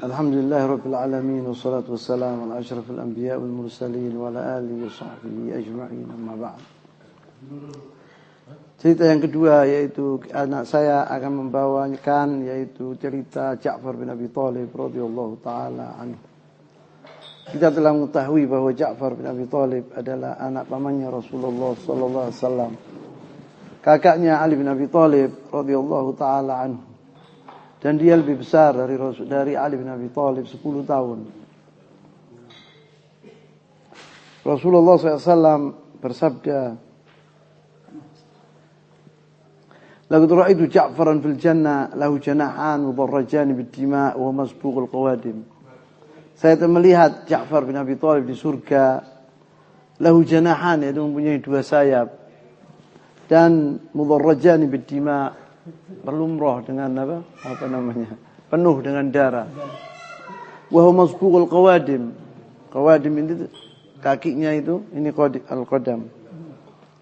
Alhamdulillah Rabbil Alamin. Wassalatu wassalamu ala ashrafil anbiya wal mursalin wa ala alihi wa sahbihi ajma'in, amma ba'd. Cerita yang kedua yaitu anak saya akan membawakan yaitu cerita Ja'far bin Abi Thalib radhiyallahu taala anhu. Kita telah mengetahui bahwa Ja'far bin Abi Thalib adalah anak pamannya Rasulullah sallallahu alaihi wasallam. Kakaknya Ali bin Abi Thalib radhiyallahu taala anhu. Dan dia lebih besar dari Ali bin Abi Thalib 10 tahun. Rasulullah SAW bersabda, "Laqad ra'aitu Ja'faran fil jannah lahu janahan mudarrajan bid-dima' wa masbuqul qawadim." Saya telah melihat Ja'far bin Abi Thalib di surga, lahu janahan, yaitu mempunyai 2 sayap, dan mudarrajan bid-dima', berlumrah dengan apa namanya? Penuh dengan darah. Wa huwa masbuqul qawadim. Qawadim ini kakinya itu, ini al-qadam.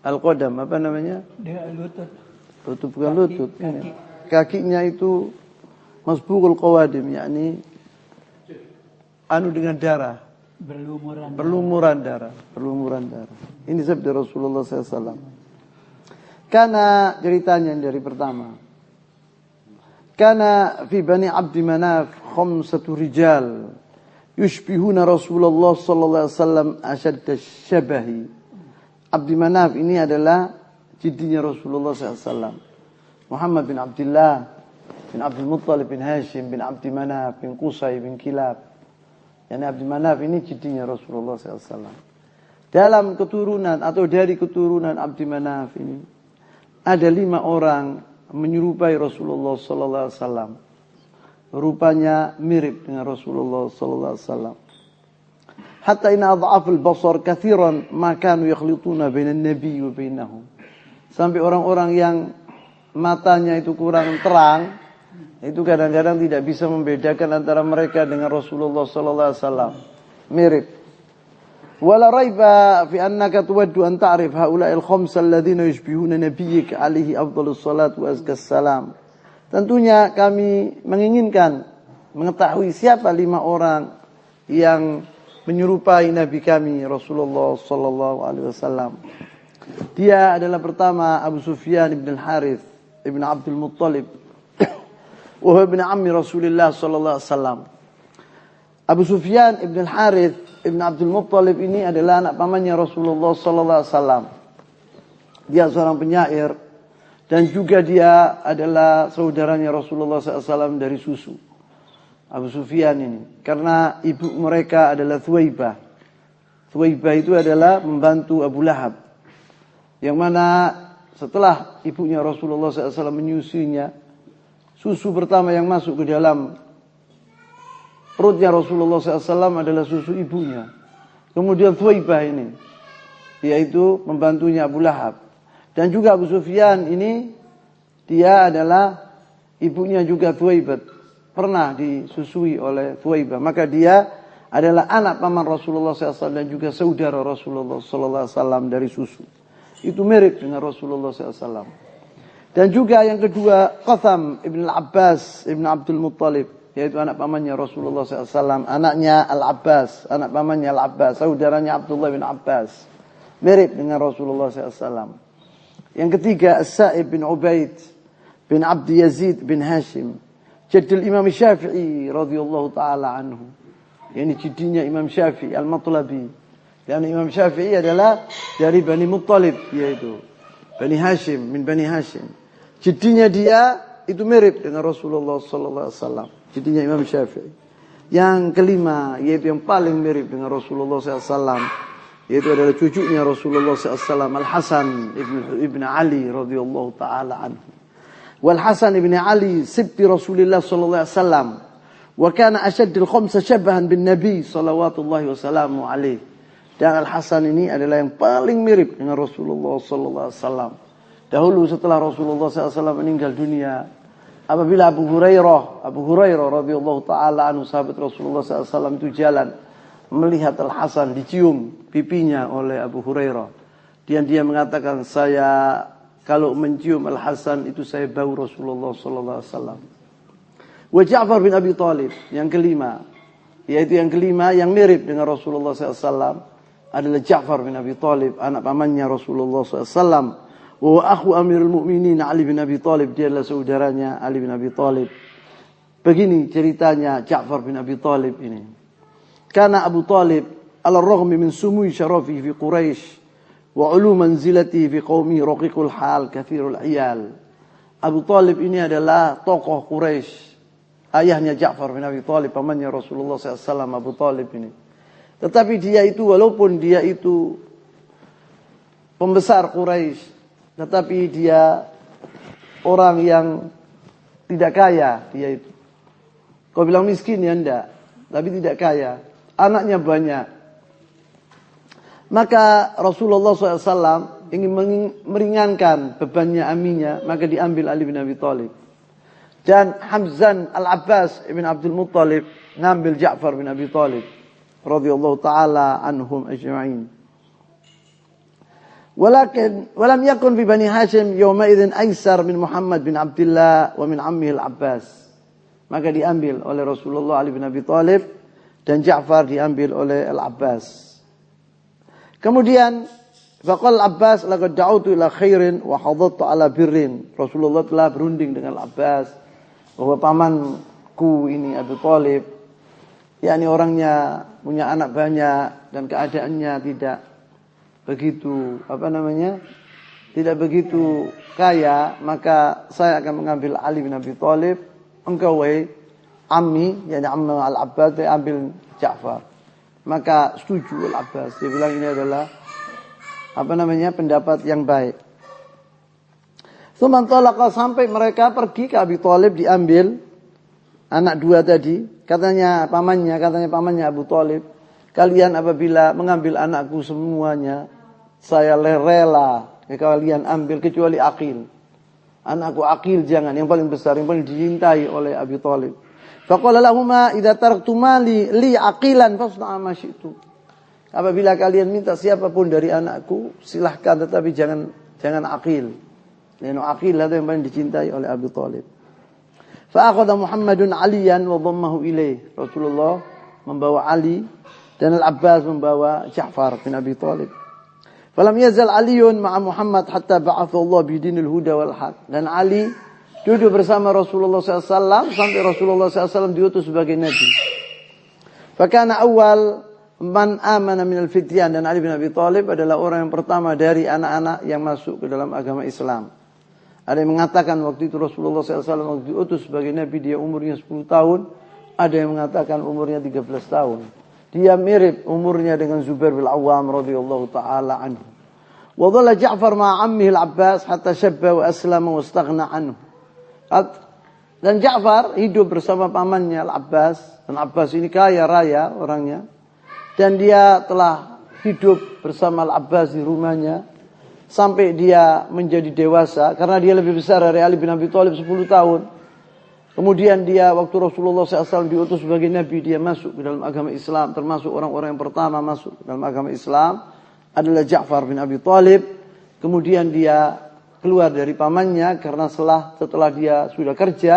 Al-qadam apa namanya? Dia lutut. Lutut bukan lutut. Ini. Kakinya itu masbuqul qawadim, yakni dengan darah. Berlumuran darah. Ini sabda Rasulullah SAW. Karena ceritanya dari pertama. Karena fi Bani Abdi Manaf 5 rijal yushbihuna Rasulullah sallallahu alaihi wasallam ashadda syabahi. Abdi Manaf ini adalah jadinya Rasulullah sallallahu alaihi wasallam. Muhammad bin Abdullah bin Abdul Muttalib bin Hashim bin Abdi Manaf bin Qusay bin Kilab. Yani Abdi Manaf ini jadinya Rasulullah sallallahu alaihi wasallam. Dalam keturunan atau dari keturunan Abdi Manaf ini ada 5 orang menyerupai Rasulullah sallallahu alaihi wasallam. Rupanya mirip dengan Rasulullah sallallahu alaihi wasallam. Hatta inna adhafal basar katsiran ma kanu yakhlituna bainan nabi wa bainahum. Sampai orang-orang yang matanya itu kurang terang, itu kadang-kadang tidak bisa membedakan antara mereka dengan Rasulullah sallallahu alaihi wasallam. Mirip. ولا ريب في أنك تود أن تعرف هؤلاء الخمسة الذين يشبهون نبيك عليه أفضل الصلاة وأزكى السلام. Tentunya kami menginginkan mengetahui siapa 5 orang yang menyerupai Nabi kami Rasulullah sallallahu alaihi wasallam. Dia adalah pertama Abu Sufyan ibn al-Harith ibn Abdul Muttalib wa huwa ibn ammi Rasulullah sallallahu alaihi wasallam. Abu Sufyan ibn al-Harith ibn Abdul Muttalib ini adalah anak pamannya Rasulullah sallallahu alaihi wasallam. Dia seorang penyair dan juga dia adalah saudaranya Rasulullah sallallahu alaihi wasallam dari susu. Abu Sufyan ini karena ibu mereka adalah Thuwaibah. Thuwaibah itu adalah membantu Abu Lahab. Yang mana setelah ibunya Rasulullah sallallahu alaihi wasallam menyusuinya, susu pertama yang masuk ke dalam perutnya Rasulullah SAW adalah susu ibunya. Kemudian Thuwaibah ini, yaitu membantunya Abu Lahab. Dan juga Abu Sufyan ini, dia adalah ibunya juga Thuwaibah. Pernah disusui oleh Thuwaibah. Maka dia adalah anak paman Rasulullah SAW dan juga saudara Rasulullah SAW dari susu. Itu mirip dengan Rasulullah SAW. Dan juga yang kedua, Qatham ibn al-Abbas ibn Abdul Muttalib, yaitu anak pamannya Rasulullah SAW, anaknya Al-Abbas, anak pamannya Al-Abbas, saudaranya Abdullah bin Abbas, mirip dengan Rasulullah SAW. Yang ketiga, As-Sa'ib bin Ubaid bin Abdi Yazid bin Hashim, jaddul Imam Syafi'i radhiyallahu ta'ala anhu. Ini jadinya Imam Syafi'i Al-Matlabi. Dan Imam Syafi'i adalah dari Bani Muttalib, yaitu Bani Hashim, min Bani Hashim. Jadinya dia itu mirip dengan Rasulullah sallallahu alaihi wasallam. Jadinya Imam Syafi'i. Yang kelima, yaitu yang paling mirip dengan Rasulullah SAW, yaitu adalah cucunya Rasulullah SAW, Al-Hasan ibn Ali radhiyallahu ta'ala anhu. Wal-Hasan ibn Ali sibti Rasulullah sallallahu alaihi wasallam, wa kana ashaddul khamsa shabahan bin Nabi sallallahu wasallamu alaihi. Dan Al-Hasan ini adalah yang paling mirip dengan Rasulullah sallallahu alaihi wasallam. Dahulu setelah Rasulullah SAW meninggal dunia, apabila Abu Hurairah radhiyallahu taala anhu sahabat Rasulullah SAW itu jalan melihat Al-Hasan dicium pipinya oleh Abu Hurairah. Dan dia mengatakan, saya kalau mencium Al-Hasan itu saya bau Rasulullah sallallahu alaihi wasallam. Wa Ja'far bin Abi Thalib, yang kelima. Yaitu yang kelima yang mirip dengan Rasulullah SAW adalah Ja'far bin Abi Thalib, anak pamannya Rasulullah SAW. Wa akhu Amirul Mukminin Ali bin Abi Thalib, dia adalah saudaranya Ali bin Abi Thalib. Begini ceritanya Ja'far bin Abi Thalib ini. Karena Abu Thalib ala raghmi min sumui syarafi fi Quraisy wa ulu manzilati fi qaumi raqiqul hal kathirul iyal. Abu Thalib ini adalah tokoh Quraisy. Ayahnya Ja'far bin Abi Thalib, pamannya Rasulullah SAW, Abu Thalib ini. Tetapi dia itu, walaupun dia itu pembesar Quraisy, tetapi dia orang yang tidak kaya, dia itu. Kau bilang miskin ya enggak, tapi tidak kaya. Anaknya banyak. Maka Rasulullah SAW ingin meringankan bebannya aminya, maka diambil Ali bin Abi Thalib. Dan Hamzan Al-Abbas ibn Abdul Muttalib ngambil Ja'far bin Abi Thalib radhiyallahu taala anhum ajma'in. Walakin walam yakun fi Bani Hashim yawma idzin aisar min Muhammad bin Abdullah wa min ammihi Al-Abbas. Maka diambil oleh Rasulullah Ali bin Abi Thalib dan Ja'far diambil oleh Al-Abbas. Kemudian faqal Al-Abbas laqad da'utu ila khairin wa hadattu ala birrin. Rasulullah telah berunding dengan Al-Abbas bahwa pamanku ini Abu Thalib, yakni orangnya punya anak banyak dan keadaannya tidak begitu tidak begitu kaya, maka saya akan mengambil Ali bin Abi Thalib. Engkau wahai ammi, yakni amma Al-Abbas, ambil Ja'far. Maka setuju Al-Abbas, dia bilang ini adalah pendapat yang baik. Sumantolaka, sampai mereka pergi ke Abi Thalib, diambil anak dua tadi. Katanya pamannya Abu Thalib, kalian apabila mengambil anakku semuanya, saya rela kalian ambil kecuali Aqil. Anakku Aqil jangan, yang paling besar, yang paling dicintai oleh Abi Thalib. Faqala lahumma idza taraktum li aqilan fasna'a ma syi'tum. Apabila kalian minta siapapun dari anakku, silahkan, tetapi jangan Aqil. Leno Aqil itu yang paling dicintai oleh Abu Thalib. Fa akhadha Muhammadun Aliyan wa dhammahu ilaih. Rasulullah membawa Ali dan Al-Abbas membawa Ja'far bin Abi Thalib. Falam yazal Aliyun ma'a Muhammad hatta ba'atha Allah bi dinil huda wal haq. Dan Ali duduk bersama Rasulullah SAW sampai Rasulullah SAW diutus sebagai nabi. Fakana awal man amana minal fityan, dan Ali bin Abi Thalib adalah orang yang pertama dari anak-anak yang masuk ke dalam agama Islam. Ada yang mengatakan waktu itu Rasulullah SAW waktu diutus sebagai nabi dia umurnya 10 tahun. Ada yang mengatakan umurnya 13 tahun. Dia mirip umurnya dengan Zubair bin Awam radhiyallahu taala anhu. Wa dhalla Ja'far ma'a ammihi Al-Abbas hatta shabba wa aslama wa istaghna anhu. Dan Ja'far hidup bersama pamannya Al-Abbas, dan Abbas ini kaya raya orangnya. Dan dia telah hidup bersama Al-Abbas di rumahnya sampai dia menjadi dewasa, karena dia lebih besar dari Ali bin Abi Thalib 10 tahun. Kemudian dia waktu Rasulullah SAW diutus sebagai nabi, dia masuk ke dalam agama Islam. Termasuk orang-orang yang pertama masuk ke dalam agama Islam adalah Ja'far bin Abi Thalib. Kemudian dia keluar dari pamannya karena setelah dia sudah kerja,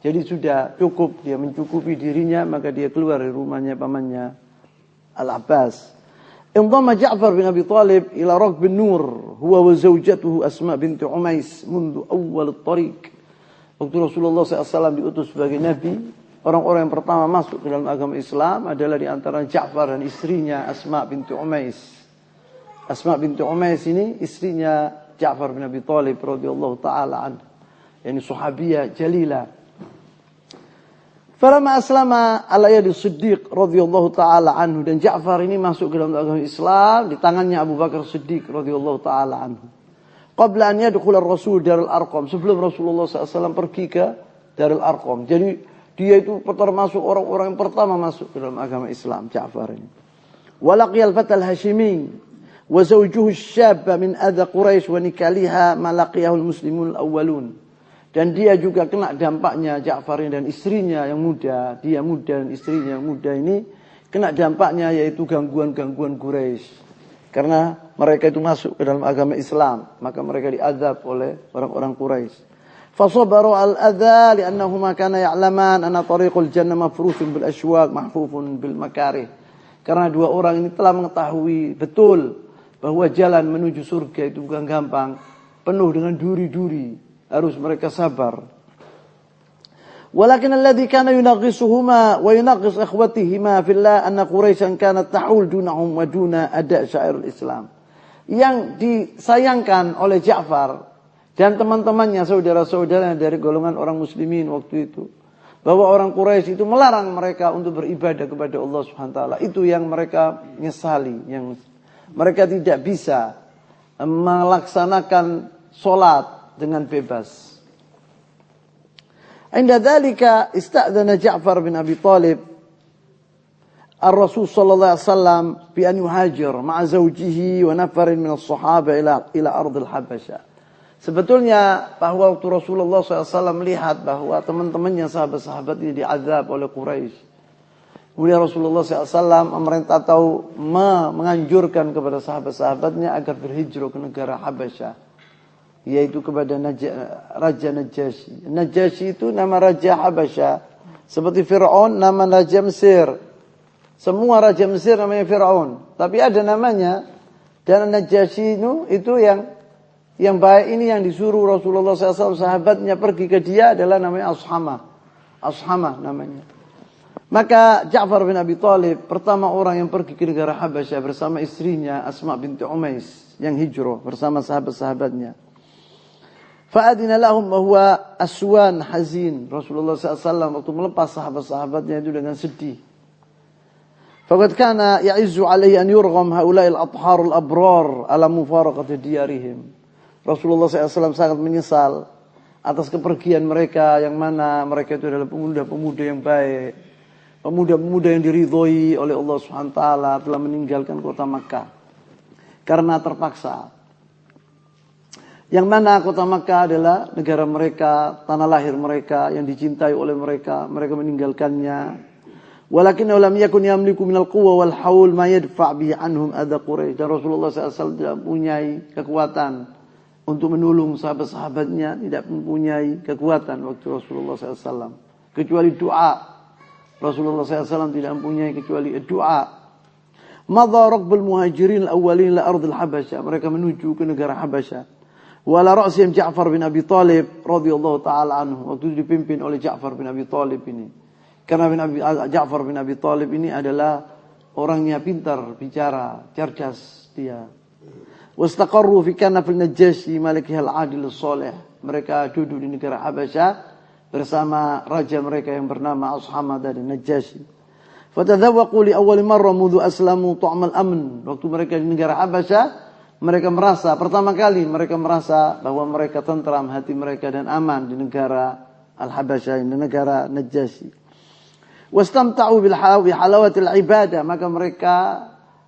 jadi sudah cukup, dia mencukupi dirinya, maka dia keluar dari rumahnya pamannya Al-Abbas. Indhamma Ja'far bin Abi Thalib ila Raqb bin-Nur huwa wa zawjatuhu Asma binti Umais mundu awal at-tariq. Waktu Rasulullah SAW diutus sebagai nabi, orang-orang yang pertama masuk ke dalam agama Islam adalah di antara Ja'far dan istrinya Asma binti Umais. Asma binti Umais ini istrinya Ja'far bin Abi Thalib radhiyallahu taala anhu, yani sahabiyah jalilah. Falamma aslama ala yadi Siddiq radhiyallahu taala anhu, dan Ja'far ini masuk ke dalam agama Islam di tangannya Abu Bakar Siddiq radhiyallahu taala anhu. Qabla an yadkhula ar-Rasul Darul Arqam, sebelum Rasulullah SAW pergi ke Darul Arqam. Jadi dia itu termasuk orang-orang yang pertama masuk ke dalam agama Islam, Ja'far ini. Wa laqiya al-fata al-Hashimi wa zawjuhu asy-syabba min adha Quraisy wa nikaliha ma laqiyahu al-muslimun al-awwalun. Dan dia juga kena dampaknya, Ja'far dan istrinya yang muda, dia muda dan istrinya yang muda ini kena dampaknya, yaitu gangguan-gangguan Quraisy. Karena mereka itu masuk ke dalam agama Islam, maka mereka diazab oleh orang-orang Quraisy. Fasabaru al-adha li'annahuma kana ya'laman anna tariqul jannah mafrushun bil ashwaq mahfufun bil makarih. Karena dua orang ini telah mengetahui betul bahwa jalan menuju surga itu bukan gampang, penuh dengan duri-duri, harus mereka sabar. Walakin alladhi kana yunaghisuhuma wa yunaghis ikhwatihima fillah anna Quraisyan kanat tahul dunahum wa duna ada' syairul Islam. Yang disayangkan oleh Ja'far dan teman-temannya, saudara-saudaranya dari golongan orang muslimin waktu itu, bahwa orang Quraisy itu melarang mereka untuk beribadah kepada Allah Subhanahu wa taala. Itu yang mereka nyesali, yang mereka tidak bisa melaksanakan salat dengan bebas. Inda dzalika ista'dzana Ja'far bin Abi Thalib Ar-Rasul sallallahu alaihi wasallam bi an yuhajir ma'a zawjihi wa nafarin min as-sahaba ila ardil Habasyah. Sebetulnya bahwa waktu Rasulullah SAW melihat bahwa teman-temannya sahabat-sahabat ini diazab oleh Quraisy, kemudian Rasulullah SAW memerintah atau menganjurkan kepada sahabat-sahabatnya agar berhijrah ke negara Habasyah, yaitu kepada Raja Najasyi. Najasyi itu nama Raja Habasyah, seperti Fir'aun nama Raja Mesir. Semua Raja Mesir namanya Fir'aun, tapi ada namanya. Dan Najasyi itu yang baik ini yang disuruh Rasulullah SAW sahabatnya pergi ke dia adalah namanya Ashamah namanya. Maka Ja'far bin Abi Thalib pertama orang yang pergi ke negara Habasyah bersama istrinya Asma binti Umais yang hijrah bersama sahabat-sahabatnya. Fa'adina lahum bahwa aswan hazin. Rasulullah SAW waktu melepas sahabat-sahabatnya itu dengan sedih. Faqad kana ya'izzu alaihi an yurgham haula'il atharul abrar ala mufaraqati diyarihim. Rasulullah SAW sangat menyesal atas kepergian mereka, yang mana mereka itu adalah pemuda-pemuda yang baik, pemuda-pemuda yang diridhoi oleh Allah SWT, telah meninggalkan kota Makkah karena terpaksa. Yang mana kota Makkah adalah negara mereka, tanah lahir mereka yang dicintai oleh mereka, mereka meninggalkannya. Walakinnahu lam yakun yamliku minal quwwa wal haul ma yadfa' bi anhum adha Quraisy. Dan Rasulullah SAW tidak mempunyai kekuatan untuk menolong sahabat-sahabatnya, tidak mempunyai kekuatan waktu Rasulullah SAW. Kecuali doa. Rasulullah SAW tidak mempunyai kecuali doa. Madha raqbul muhajirin al-awwalin la ardil Habasyah. Mereka menuju ke negara Habasyah. Wala ra'sihim Ja'far bin Abi Thalib radhiyallahu ta'ala anhu. Waktu itu dipimpin oleh Ja'far bin Abi Thalib ini. Karena Ja'far bin Abi Thalib ini adalah orangnya pintar bicara, cerdas dia. Wastaqarru fi kanafil Najasyi malikih al-adil as-salih. Mereka duduk di negara Habasyah bersama raja mereka yang bernama Ashamah dari Najasyi. Fatadzawwaqu li awwal marrah mundu aslamu ta'mal amn. Waktu mereka di negara Habasyah, mereka merasa pertama kali mereka merasa bahwa mereka tentram hati mereka dan aman di negara Al-Habasyah, di negara Najasyi. Wastamta'u bil halawatil ibadah, maka mereka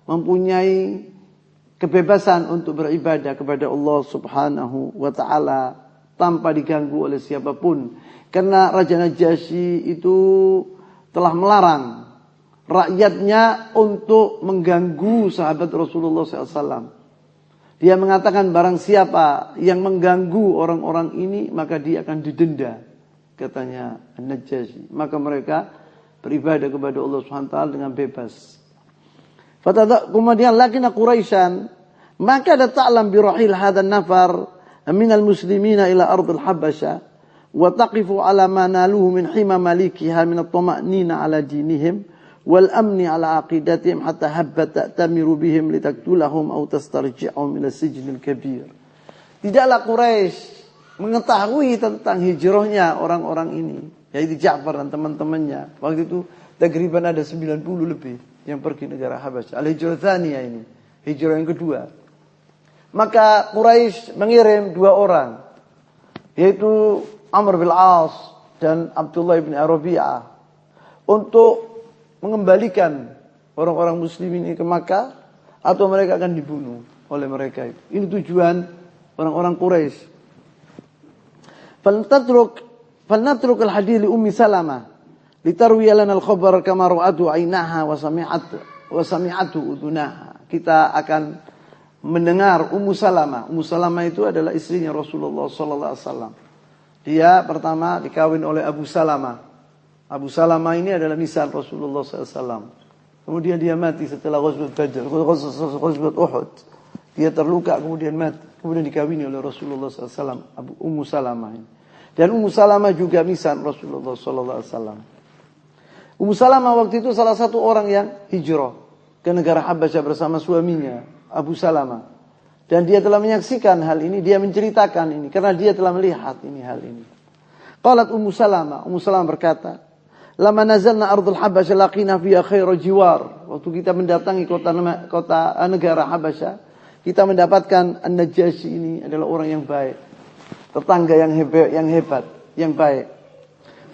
mempunyai kebebasan untuk beribadah kepada Allah Subhanahu wa taala tanpa diganggu oleh siapapun. Karena Raja Najasyi itu telah melarang rakyatnya untuk mengganggu sahabat Rasulullah SAW. Dia mengatakan barang siapa yang mengganggu orang-orang ini maka dia akan didenda, katanya Najasyi. Maka mereka beribadah kepada Allah Subhanahu wa taala dengan bebas. Kemudian lakinna Quraisyan maka ada ta'lam bi rahil hadan nafar minal muslimina ila ardil Habasyah wa taqifu ala ma naluhu min hima malikiha min at-tama'nina ala dinihim wal amni ala aqidatihim hatta habbat ta'tamiru bihim litaktulahum aw tastarji'hum ila sijnil kabir. Tidaklah Quraisy mengetahui tentang hijrahnya orang-orang ini, yaitu Ja'far dan teman-temannya. Waktu itu takriban ada 90 lebih yang pergi negara Habasyah. Al-hijrah tsaniyah ini, hijrah yang kedua. Maka Quraisy mengirim dua orang, yaitu Amr bin As dan Abdullah bin Rabi'ah, untuk mengembalikan orang-orang muslim ini ke Makkah atau mereka akan dibunuh oleh mereka. Ini tujuan orang-orang Quraisy. Falnatruk al-hadith li Ummi Salamah litarwiya lana al-khabar kama ra'atu 'ainaha wa sami'atu udhunaha. Kita akan mendengar Ummu Salamah. Ummu Salamah itu adalah istrinya Rasulullah sallallahu alaihi wasallam. Dia pertama dikawin oleh Abu Salamah. Abu Salamah ini adalah nisan Rasulullah SAW. Kemudian dia mati setelah Ghazwat Badr, Ghazwat Uhud. Dia terluka kemudian mati. Kemudian dikawini oleh Rasulullah SAW, Ummu Salamah ini. Dan Ummu Salamah juga nisan Rasulullah SAW. Ummu Salamah waktu itu salah satu orang yang hijrah ke negara Habasyah bersama suaminya, Abu Salamah. Dan dia telah menyaksikan hal ini, dia menceritakan ini karena dia telah melihat ini hal ini. Qalat Ummu Salamah berkata, "Lama nazalna ardul Habasyah laqina fiha khairu jiwar." Waktu kita mendatangi kota negara Habasyah, kita mendapatkan An-Najasyi ini adalah orang yang baik, tetangga yang hebat, yang baik.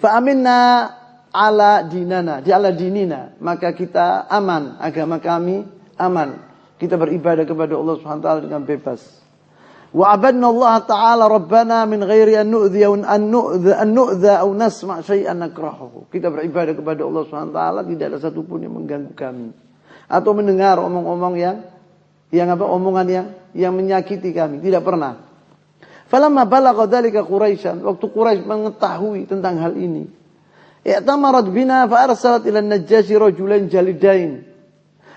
Fa aminna ala dinana, di ala dinina, maka kita aman, agama kami aman. Kita beribadah kepada Allah Subhanahu wa taala dengan bebas. Wa abadna Allah taala rabbana min ghairi an nu'dha aw nasma' syai'an nakrahuhu. Kita beribadah kepada Allah Subhanahu wa taala tidak ada satupun yang mengganggu kami atau mendengar omong-omong omongan yang menyakiti kami, tidak pernah. Falamma balagha dzalika Quraisyan, waktu Quraisy mengetahui tentang hal ini, i'tamarat bina fa arsalat ila an-Najasyi rajulan jalidain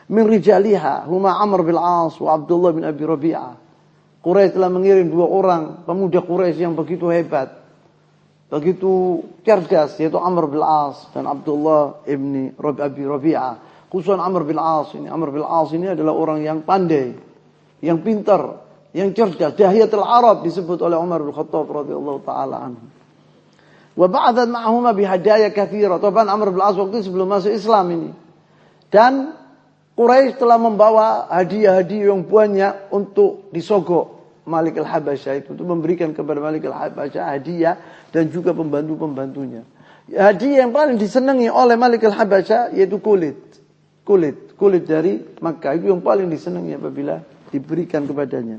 min rijaliha huma Amr bin As wa Abdullah bin Abi Rabi'ah. Quraisy telah mengirim dua orang pemuda Quraisy yang begitu hebat, begitu cerdas, yaitu Amr bin As dan Abdullah bin Abi Rabi'ah. Khususan Amr bin As ini. Amr bin As ini adalah orang yang pandai, yang pintar, yang cerdas. Dahiyatul Arab disebut oleh Umar bin Khattab radhiyallahu taala anhu. Wa ba'athat ma'ahuma bihadaya katsira. Taban Amr bin As waktu sebelum masuk Islam ini. Dan Quraisy telah membawa hadiah-hadiah yang banyak untuk disogok Malik al-Habasyah itu, untuk memberikan kepada Malik al-Habasyah hadiah dan juga pembantu-pembantunya. Hadiah yang paling disenangi oleh Malik al-Habasyah yaitu kulit dari Makkah, itu yang paling disenangi apabila diberikan kepadanya.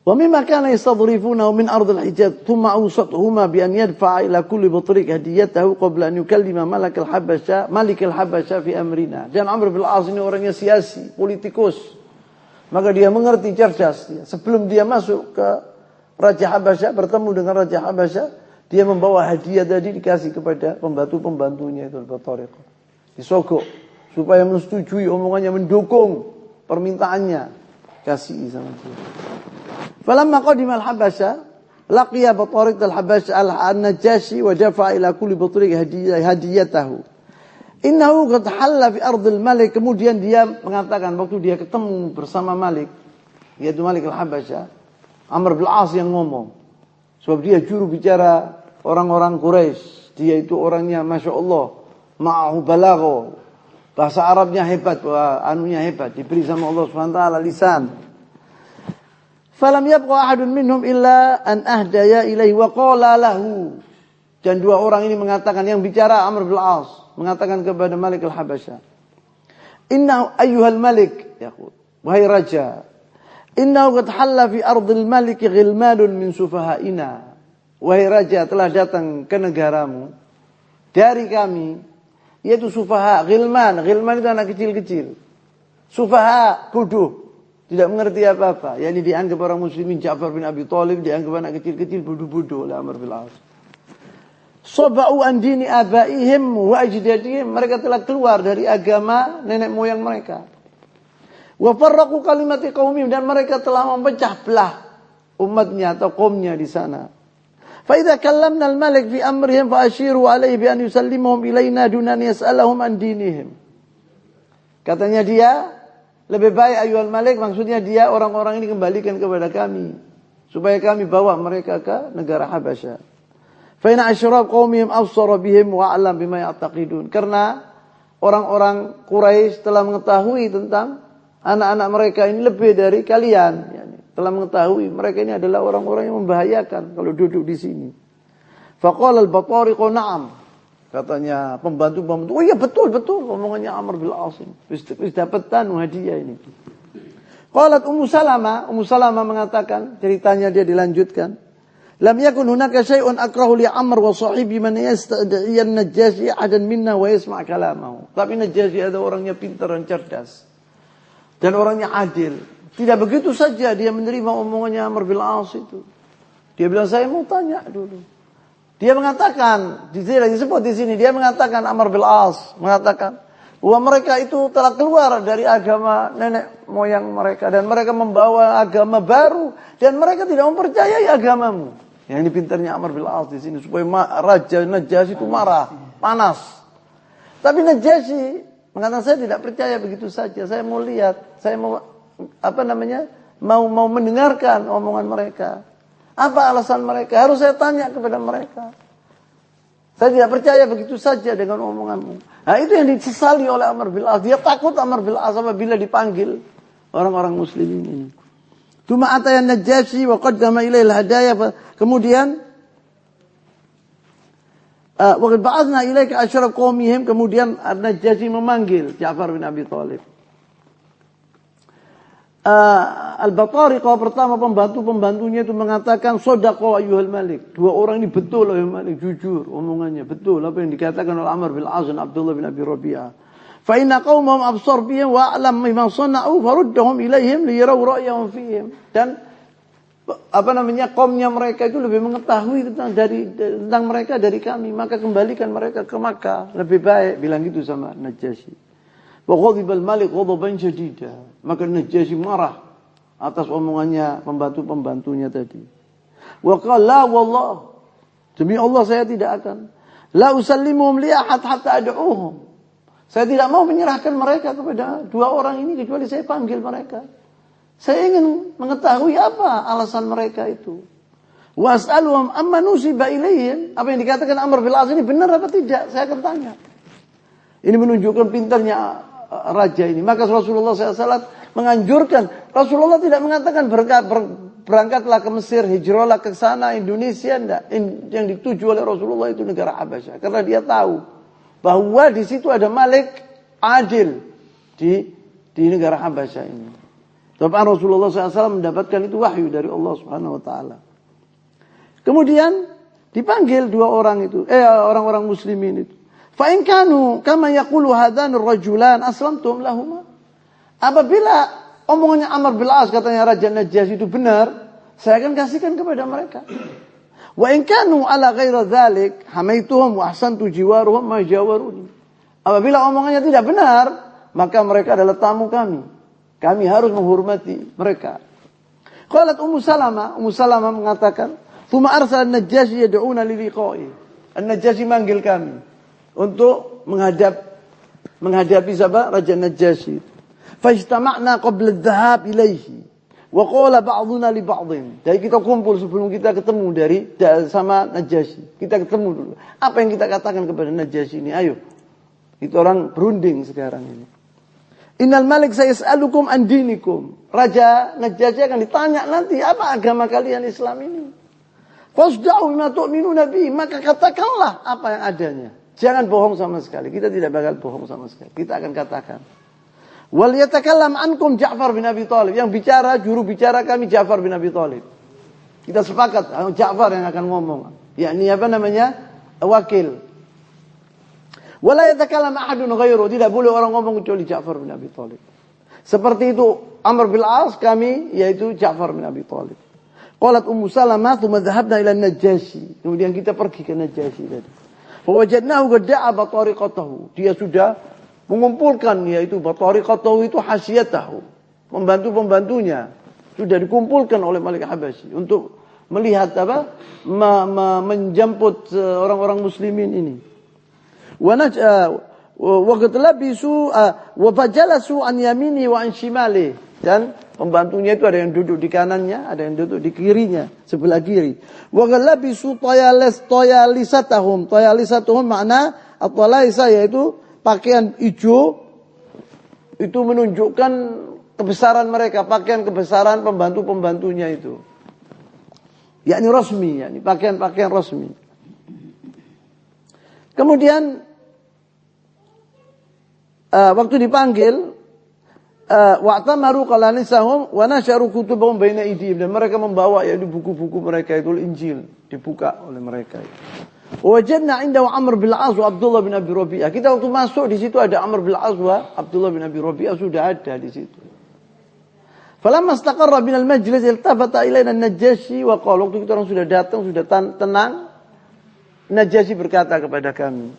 Wa mimma kana yastadrifunahu min ardh al-Hijaz thumma awsatuhuma bi an yadfa'a ila kulli batrik hadiyatahu qabla an yukallima Malik al-Habasyah fi amrina. Dan Amr bin Al-As ini orangnya siasi, politikus. Maka dia mengerti, cerdas dia. Sebelum dia masuk ke Raja Habasyah, bertemu dengan Raja Habasyah, dia membawa hadiah tadi dikasih kepada pembantu-pembantunya itu al-Batariq. Disogok supaya menyetujui omongannya, mendukung permintaannya, kasih sama dia. Falamma qadima al-Habasyah laqiya Batariq al-Habasyah al-Najasyi wa dafa'a ila kulli Batariq hadiyatahu. Innahu qad halla fi ardil Malik. Kemudian dia mengatakan waktu dia ketemu bersama Malik, yaitu Malik al-Habasyah, Amr bin Al-As yang ngomong. Sebab dia juru bicara orang-orang Quraisy. Dia itu orangnya Masya Allah, ma'ahu balagho. Bahasa Arabnya hebat, anunya hebat. Diberi sama Allah SWT lisan. Falam yabqa ahadun minhum illa an ahdaya ilaihi wa qala lahu. Dan dua orang ini mengatakan, yang bicara Amr bin Al-As mengatakan kepada Malik al-Habasyah, "Inna ayyuhal Malik," yaqul, wahai raja, "innahu qad halla fi ardil Malik ghilmanun min sufahaina." Wahai raja, telah datang ke negaramu dari kami, yaitu sufaha, ghilman itu anak kecil-kecil. Sufaha, bodoh, tidak mengerti apa-apa. Yani dianggap orang muslimin Ja'far bin Abi Thalib dianggap anak kecil-kecil bodoh-bodoh oleh Amr bin Al-As. Sabau an dini abaihim wa ajdadihim, mereka telah keluar dari agama nenek moyang mereka. Wa farraqu kalimati qaumihim, dan mereka telah memecah belah umatnya atau kaumnya di sana. Fa idza kallamna al-malik fi amrihim fa ashiru alaihi bi an yusallimuhum ilaina duna an yas'alahum an dinihim. Katanya dia, lebih baik ayyuhal malik, maksudnya dia, orang-orang ini kembalikan kepada kami supaya kami bawa mereka ke negara Habasyah. Fa inna asyrab qaumihim absara bihim wa a'lam bima ya'taqidun. Karena orang-orang Quraisy telah mengetahui tentang anak-anak mereka ini lebih dari kalian, yani telah mengetahui mereka ini adalah orang-orang yang membahayakan kalau duduk di sini. Faqala al-Batariq na'am. Katanya pembantu-pembantu, "Oh iya betul omongannya Amr bin Al-As ini. Wis dapat hadiah ini." Qalat Ummu Salamah mengatakan, ceritanya dia dilanjutkan. Lam yakun hunaka syai'un akrahu li Amr wa sahibi man yastad'i an-Najasyi ahadan minna wa yasma' kalamahu. Tapi Najasyi ada orangnya pintar dan cerdas dan orangnya adil. Tidak begitu saja dia menerima omongannya Amr bin Al-As itu. Dia bilang, saya mau tanya dulu. Dia mengatakan, disebut di sini, dia mengatakan Amr bin As mengatakan bahwa mereka itu telah keluar dari agama nenek moyang mereka dan mereka membawa agama baru dan mereka tidak mempercayai agamamu. Yang ini pintarnya Amr bin As di sini supaya Raja Najasyi itu marah, panas. Tapi Najasyi mengatakan saya tidak percaya begitu saja. Saya mau lihat, saya mau mau mendengarkan omongan mereka. Apa alasan mereka? Harus saya tanya kepada mereka. Saya tidak percaya begitu saja dengan omonganmu. Nah itu yang disesali oleh Amr bin As. Dia takut Amr bin As apabila dipanggil orang-orang muslimin ini. Tuma atayan Najasyi wa qaddama ilaihil hadaya. Kemudian wa qad ba'athna ilaika asyraf qaumihim. Kemudian Najasyi memanggil Ja'far bin Abi Thalib. Al-Batariqah pertama pembantunya itu mengatakan sodaqo ayyuhal malik. Dua orang ini betul ayyuhal malik, jujur omongannya, betul apa yang dikatakan oleh Amr bin As dan Abdullah bin Abi Rabi'ah. Fa inna qaumahum absar bihim wa a'lam bima sana'u faruddahum ilaihim liyaraw ra'yahum fihim. Dan kaumnya mereka itu lebih mengetahui tentang mereka dari kami, maka kembalikan mereka ke Makkah, lebih baik, bilang gitu sama Najasyi. Wa ghadibal malik ghadaban shadida. Maka Najasyi marah atas omongannya pembantu-pembantunya tadi. Wa qala la wallah, demi Allah saya tidak akan la usallimuhum li ahad hatta ad'uhum. Saya tidak mau menyerahkan mereka kepada dua orang ini kecuali saya panggil mereka. Saya ingin mengetahui apa alasan mereka itu. Wa as'aluhum amma nusiba ilaihim. Apa yang dikatakan Amr bin As ini benar apa tidak? Saya akan tanya. Ini menunjukkan pintarnya raja ini. Maka Rasulullah SAW menganjurkan. Rasulullah tidak mengatakan berangkatlah ke Mesir, hijrahlah ke sana, Indonesia. Enggak. Yang dituju oleh Rasulullah itu negara Habasyah. Karena dia tahu bahwa di situ ada Malik adil di negara Habasyah ini. Tapi Rasulullah SAW mendapatkan itu wahyu dari Allah Subhanahu Wa Taala. Kemudian dipanggil dua orang itu, orang-orang muslimin itu. Fa in kanu kama yaqulu hadanur rajulan aslamtum lahuma. Apabila omongannya Amr bin As katanya Raja Najasyi itu benar, saya akan kasihkan kepada mereka. Wa in kanu ala ghairi dzalik hamaituhum wa ahsantu jiwaruhum ma jawaruni. Apabila omongannya tidak benar, maka mereka adalah tamu kami. Kami harus menghormati mereka. Qalat Ummu Salamah mengatakan, "Tsumma arsala an-Najasyi yad'una li liqa'i." An-Najasyi manggil kami untuk menghadapi siapa? Raja Najasyi. Fajtama'na qabla adh-dhahab ilaihi wa qala ba'duna li ba'dhin. Jadi kita kumpul sebelum kita ketemu sama Najasyi. Kita ketemu dulu. Apa yang kita katakan kepada Najasyi ini? Ayo. Itu orang berunding sekarang ini. Innal malik sayas'alukum an dinikum. Raja Najasyi akan ditanya nanti apa agama kalian Islam ini. Fasda'u bima tu'minuna bihi. Maka katakanlah apa yang adanya. Jangan bohong sama sekali. Kita tidak bakal bohong sama sekali. Kita akan katakan. Wal yatakallam ankum Ja'far bin Abi Thalib. Yang bicara, juru bicara kami Ja'far bin Abi Thalib. Kita sepakat Ja'far yang akan ngomong. Yakni apa namanya? Wakil. Wala yatakallam ahadun ghairu. Tidak boleh orang ngomong kecuali Ja'far bin Abi Thalib. Seperti itu Amr bin As kami yaitu Ja'far bin Abi Thalib. Qalat Ummu Salamah thumma dhahabna ila Najasyi. Kemudian kita pergi ke Najasyi tadi. Wajadnahu qad da'a batariqatahu. Dia sudah mengumpulkan yaitu batariqatahu itu hasiyatahu. Pembantu-pembantunya sudah dikumpulkan oleh Malik Habasyi untuk melihat menjemput orang-orang muslimin ini. Wa qad labisu wa fajalasu an yamini wa an shimali. Dan pembantunya itu ada yang duduk di kanannya, ada yang duduk di kirinya, sebelah kiri. Wa ghallabisu tayalisatahum. Tayalisatuhum makna at-talaysa yaitu pakaian hijau itu menunjukkan kebesaran mereka, pakaian kebesaran pembantu-pembantunya itu. Yakni resmi, yakni pakaian-pakaian resmi. Kemudian waktu dipanggil wa'tamaru qalanisahum wa nasharu kutubahum baina aydihim, dan mereka membawa yaitu buku-buku mereka itu Injil dibuka oleh mereka. Wajadna indahu Amr bin As wa Abdullah bin Abi Rabi'ah. Kita waktu masuk di situ ada Amr bin As wa Abdullah bin Abi Rabi'ah sudah ada di situ. Falamma istaqarra binal majlis iltafata ilaina an-Najasyi wa qala, waktu kita orang sudah datang, sudah tenang, Najasyi berkata kepada kami,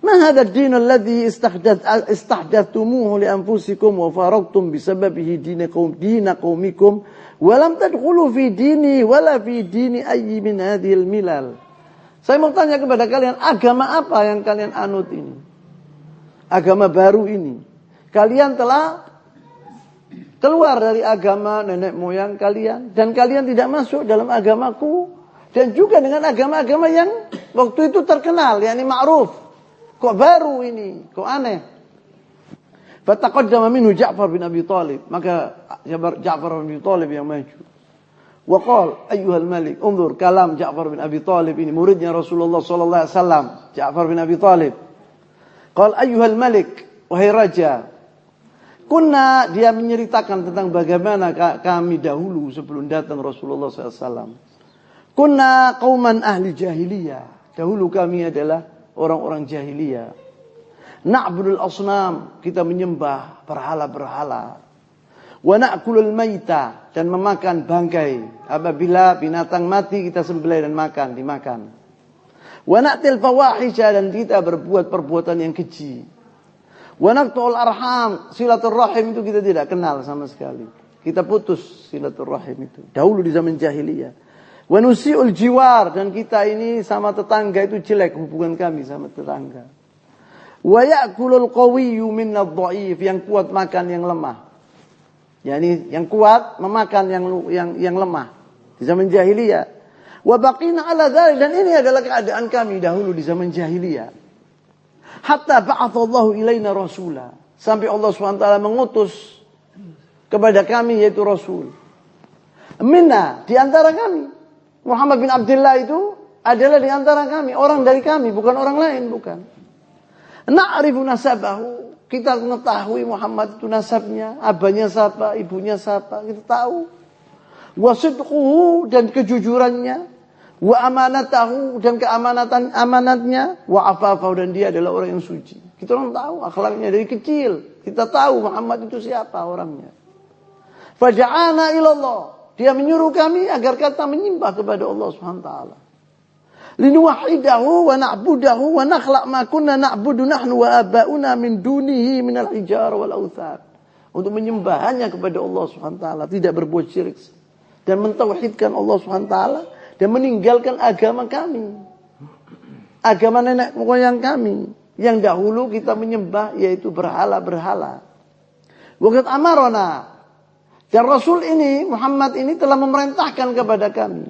"Ma hadha ad-din alladhi istahdathumuhu li anfusikum wa faraqtum bisababihi din qaumikum wa lam tadkhulu fi dini wala fi dini ayyi min hadhihi al-milal." Saya mau tanya kepada kalian, agama apa yang kalian anut ini? Agama baru ini. Kalian telah keluar dari agama nenek moyang kalian dan kalian tidak masuk dalam agamaku. Dan juga dengan agama-agama yang waktu itu terkenal, yakni ma'ruf. Kok baru ini? Kok aneh? Fataqaddama minhu Ja'far bin Abi Thalib. Maka Ja'far bin Abi Thalib yang maju. Wa qala ayyuhal malik, unzur kalam Ja'far bin Abi Thalib, ini muridnya Rasulullah sallallahu alaihi wasallam, Ja'far bin Abi Thalib. Qala ayyuhal malik, wahai raja. Kunna, dia menceritakan tentang bagaimana kami dahulu sebelum datang Rasulullah sallallahu alaihi wasallam. Kunna qauman ahli jahiliyah. Dahulu kami adalah orang-orang jahiliyah. Na'budul asnam, kita menyembah berhala-berhala. Wa na'kulul maita, dan memakan bangkai. Apabila binatang mati kita sembelih dan dimakan. Wa na'til fawahisha, dan kita berbuat perbuatan yang keji. Wa naqtu'ul arham, silaturrahim itu kita tidak kenal sama sekali. Kita putus silaturrahim itu. Dahulu di zaman jahiliyah. Wa nusi'ul jiwar, dan kita ini sama tetangga itu jelek hubungan kami sama tetangga. Wa ya'kulul qawiyyu minna dhaif, yang kuat makan yang lemah. Yani yang kuat memakan yang lemah di zaman jahiliyah. Wa baqina ala dzalik, dan ini adalah keadaan kami dahulu di zaman jahiliyah. Hatta ba'athallahu ilaina rasula, sampai Allah SWT mengutus kepada kami yaitu rasul. Minna, di antara kami. Muhammad bin Abdullah itu adalah di antara kami, orang dari kami, bukan orang lain, bukan. Na'rifu nasabahu, kita mengetahui Muhammad itu nasabnya, abahnya siapa, ibunya siapa, kita tahu. Wa sidquhu, dan kejujurannya, wa amanatahu, dan amanatnya, wa afafahu, dan dia adalah orang yang suci. Kita orang tahu akhlaknya dari kecil, kita tahu Muhammad itu siapa orangnya. Faja'ana ilallah, dia menyuruh kami agar kita menyembah kepada Allah Subhanahu wa taala. Linuwahidahu wa na'budahu wa nakhlaq ma kunna na'budu nahnu wa aba'una min dunihi minal hijar wal awthan. Untuk menyembah hanya kepada Allah Subhanahu wa taala, tidak berbuat syirik dan mentauhidkan Allah Subhanahu wa taala dan meninggalkan agama kami. Agama nenek moyang kami yang dahulu kita menyembah yaitu berhala-berhala. Waqad amarona, dan Rasul ini, Muhammad ini telah memerintahkan kepada kami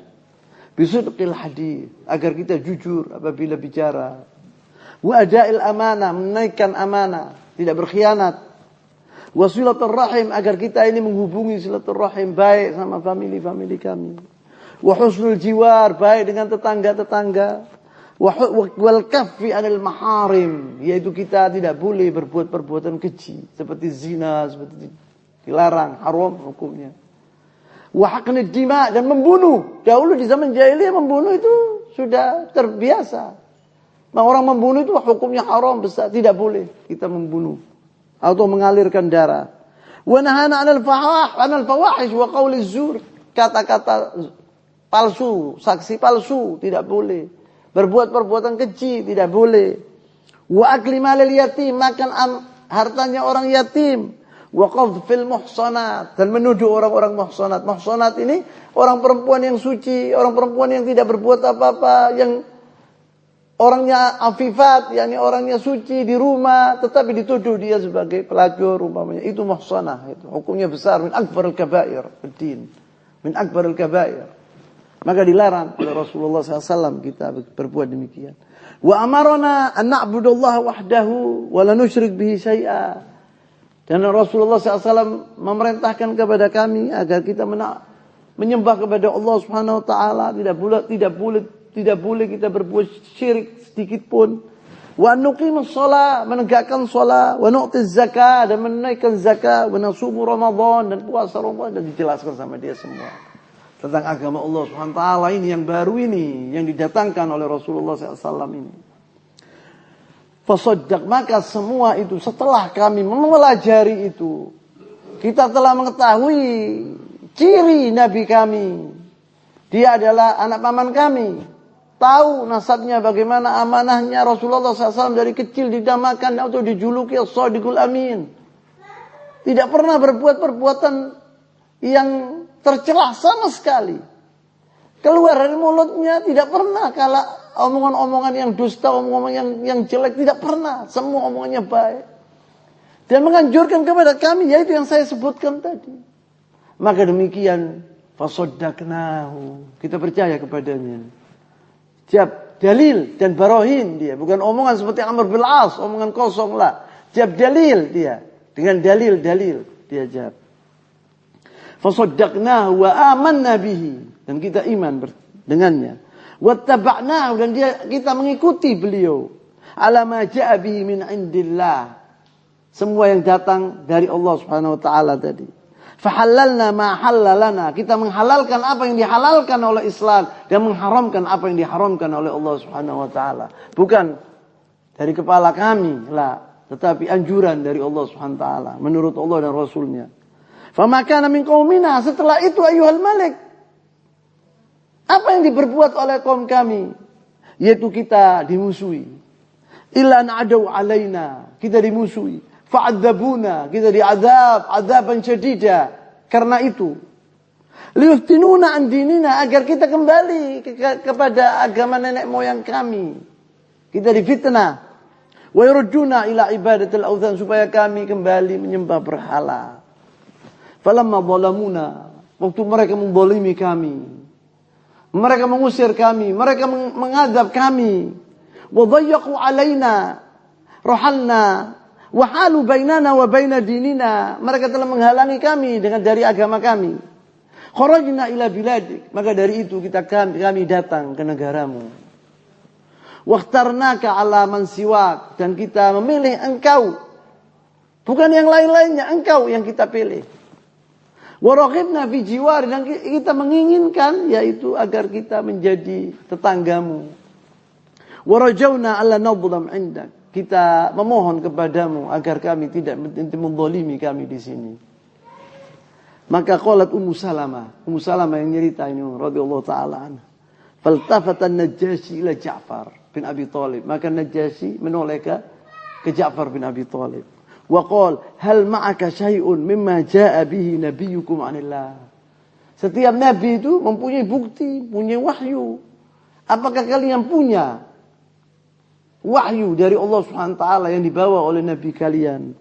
bisidqil hadis, agar kita jujur apabila bicara. Wa ada'il amanah, menaikkan amanah, tidak berkhianat. Wa silatur rahim, agar kita ini menghubungi silatur rahim baik sama family kami. Wa husnul jiwar, baik dengan tetangga-tetangga. Wal kaffi anil maharim, yaitu kita tidak boleh berbuat perbuatan keji seperti zina, seperti dilarang, haram hukumnya. Wa haqnid dima, dan membunuh. Dahulu di zaman jahiliyah membunuh itu sudah terbiasa. Orang membunuh itu hukumnya haram besar, tidak boleh kita membunuh atau mengalirkan darah. Wa nahana 'anil fawahish wa qawli zur, kata-kata palsu, saksi palsu tidak boleh. Berbuat perbuatan keji tidak boleh. Wa akli malil yatim, makan hartanya orang yatim. Wa qadhfil muhsanat, dan menuduh orang-orang muhsanat. Muhsanat ini orang perempuan yang suci, orang perempuan yang tidak berbuat apa-apa, yang orangnya afifat, yakni orangnya suci di rumah, tetapi dituduh dia sebagai pelacur umpamanya. Itu muhsanah, itu hukumnya besar, min akbaril kabair ad-din. Min akbaril kabair. Maka dilarang oleh Rasulullah SAW kita berbuat demikian. Wa amarona an na'budallaha wahdahu wa la nusyrik bihi syai'a. Dan Rasulullah SAW memerintahkan kepada kami agar kita menyembah kepada Allah Subhanahu Wa Taala, tidak boleh kita berbuat syirik sedikit pun. Wa nuqimus shalah, menegakkan shalah, wa nu'tiz zakah, dan menunaikan zakah, wa nasumu Ramadan, dan puasa Ramadan, dan dijelaskan sama dia semua tentang agama Allah Subhanahu Wa Taala ini yang baru ini, yang didatangkan oleh Rasulullah SAW ini. Fasaddaq, maka semua itu setelah kami mempelajari itu, kita telah mengetahui ciri Nabi kami. Dia adalah anak paman kami. Tahu nasabnya bagaimana amanahnya Rasulullah SAW dari kecil dinamakan atau dijuluki As-Shadiqul Amin. Tidak pernah berbuat perbuatan yang tercela sama sekali. Keluar dari mulutnya tidak pernah kalau omongan-omongan yang dusta, omongan yang jelek, tidak pernah. Semua omongannya baik. Dia menganjurkan kepada kami, yaitu yang saya sebutkan tadi. Maka demikian, fasaddaqnahu. Kita percaya kepadanya. Jawab dalil dan barahin dia. Bukan omongan seperti Amr bin As, omongan kosong lah. Jawab dalil dia. Dengan dalil-dalil dia jawab. Fasaddaqnahu wa amanna bihi. Dan kita iman dengannya. Wattaba'nahu, dan kita mengikuti beliau. Ala ma ja'a bihi min indillah. Semua yang datang dari Allah Subhanahu wa taala tadi. Fahallalna ma halalana. Kita menghalalkan apa yang dihalalkan oleh Islam dan mengharamkan apa yang diharamkan oleh Allah Subhanahu wa taala. Bukan dari kepala kami lah, tetapi anjuran dari Allah Subhanahu wa taala menurut Allah dan Rasulnya. Fama kana min qaumina, setelah itu ayyuhal malik, apa yang diperbuat oleh kaum kami, yaitu kita dimusuhi. Illa na'adu alaina, kita dimusuhi. Fa'adzabuna, kita diazab, azaban syadida. Karena itu, liyuftinuna an dinina, agar kita kembali kepada agama nenek moyang kami. Kita difitnah. Wa yurjuna ila ibadatil authan, supaya kami kembali menyembah berhala. Falamma zalamuna, waktu mereka membolimi kami, mereka mengusir kami, mereka mengadab kami. Wa dhayyaqu alaina rahalna wa halu bainana wa baina dinina, mereka telah menghalangi kami dengan dari agama kami. Kharajna ila biladik, maka dari itu kami datang ke negaramu. Wakhtarnaka ala man siwak, dan kita memilih engkau, bukan yang lain-lainnya, engkau yang kita pilih. Waraghibna fi jiwari, dan kita menginginkan yaitu agar kita menjadi tetanggamu. Warajawna alla nadhlam indak, kita memohon kepadamu agar kami tidak menzalimi kami di sini. Maka qalat Ummu Salamah yang nyerita ini radhiyallahu taala anha, faltafata an-Najashi ila Ja'far bin Abi Thalib, maka Najashi menoleh ke Ja'far bin Abi Thalib. Wa qala hal ma'aka syai'un mimma jaa'a bihi nabiyyukum 'anillah. Setiap nabi itu mempunyai bukti, punya wahyu. Apakah kalian punya wahyu dari Allah Subhanahu wa taala yang dibawa oleh nabi kalian?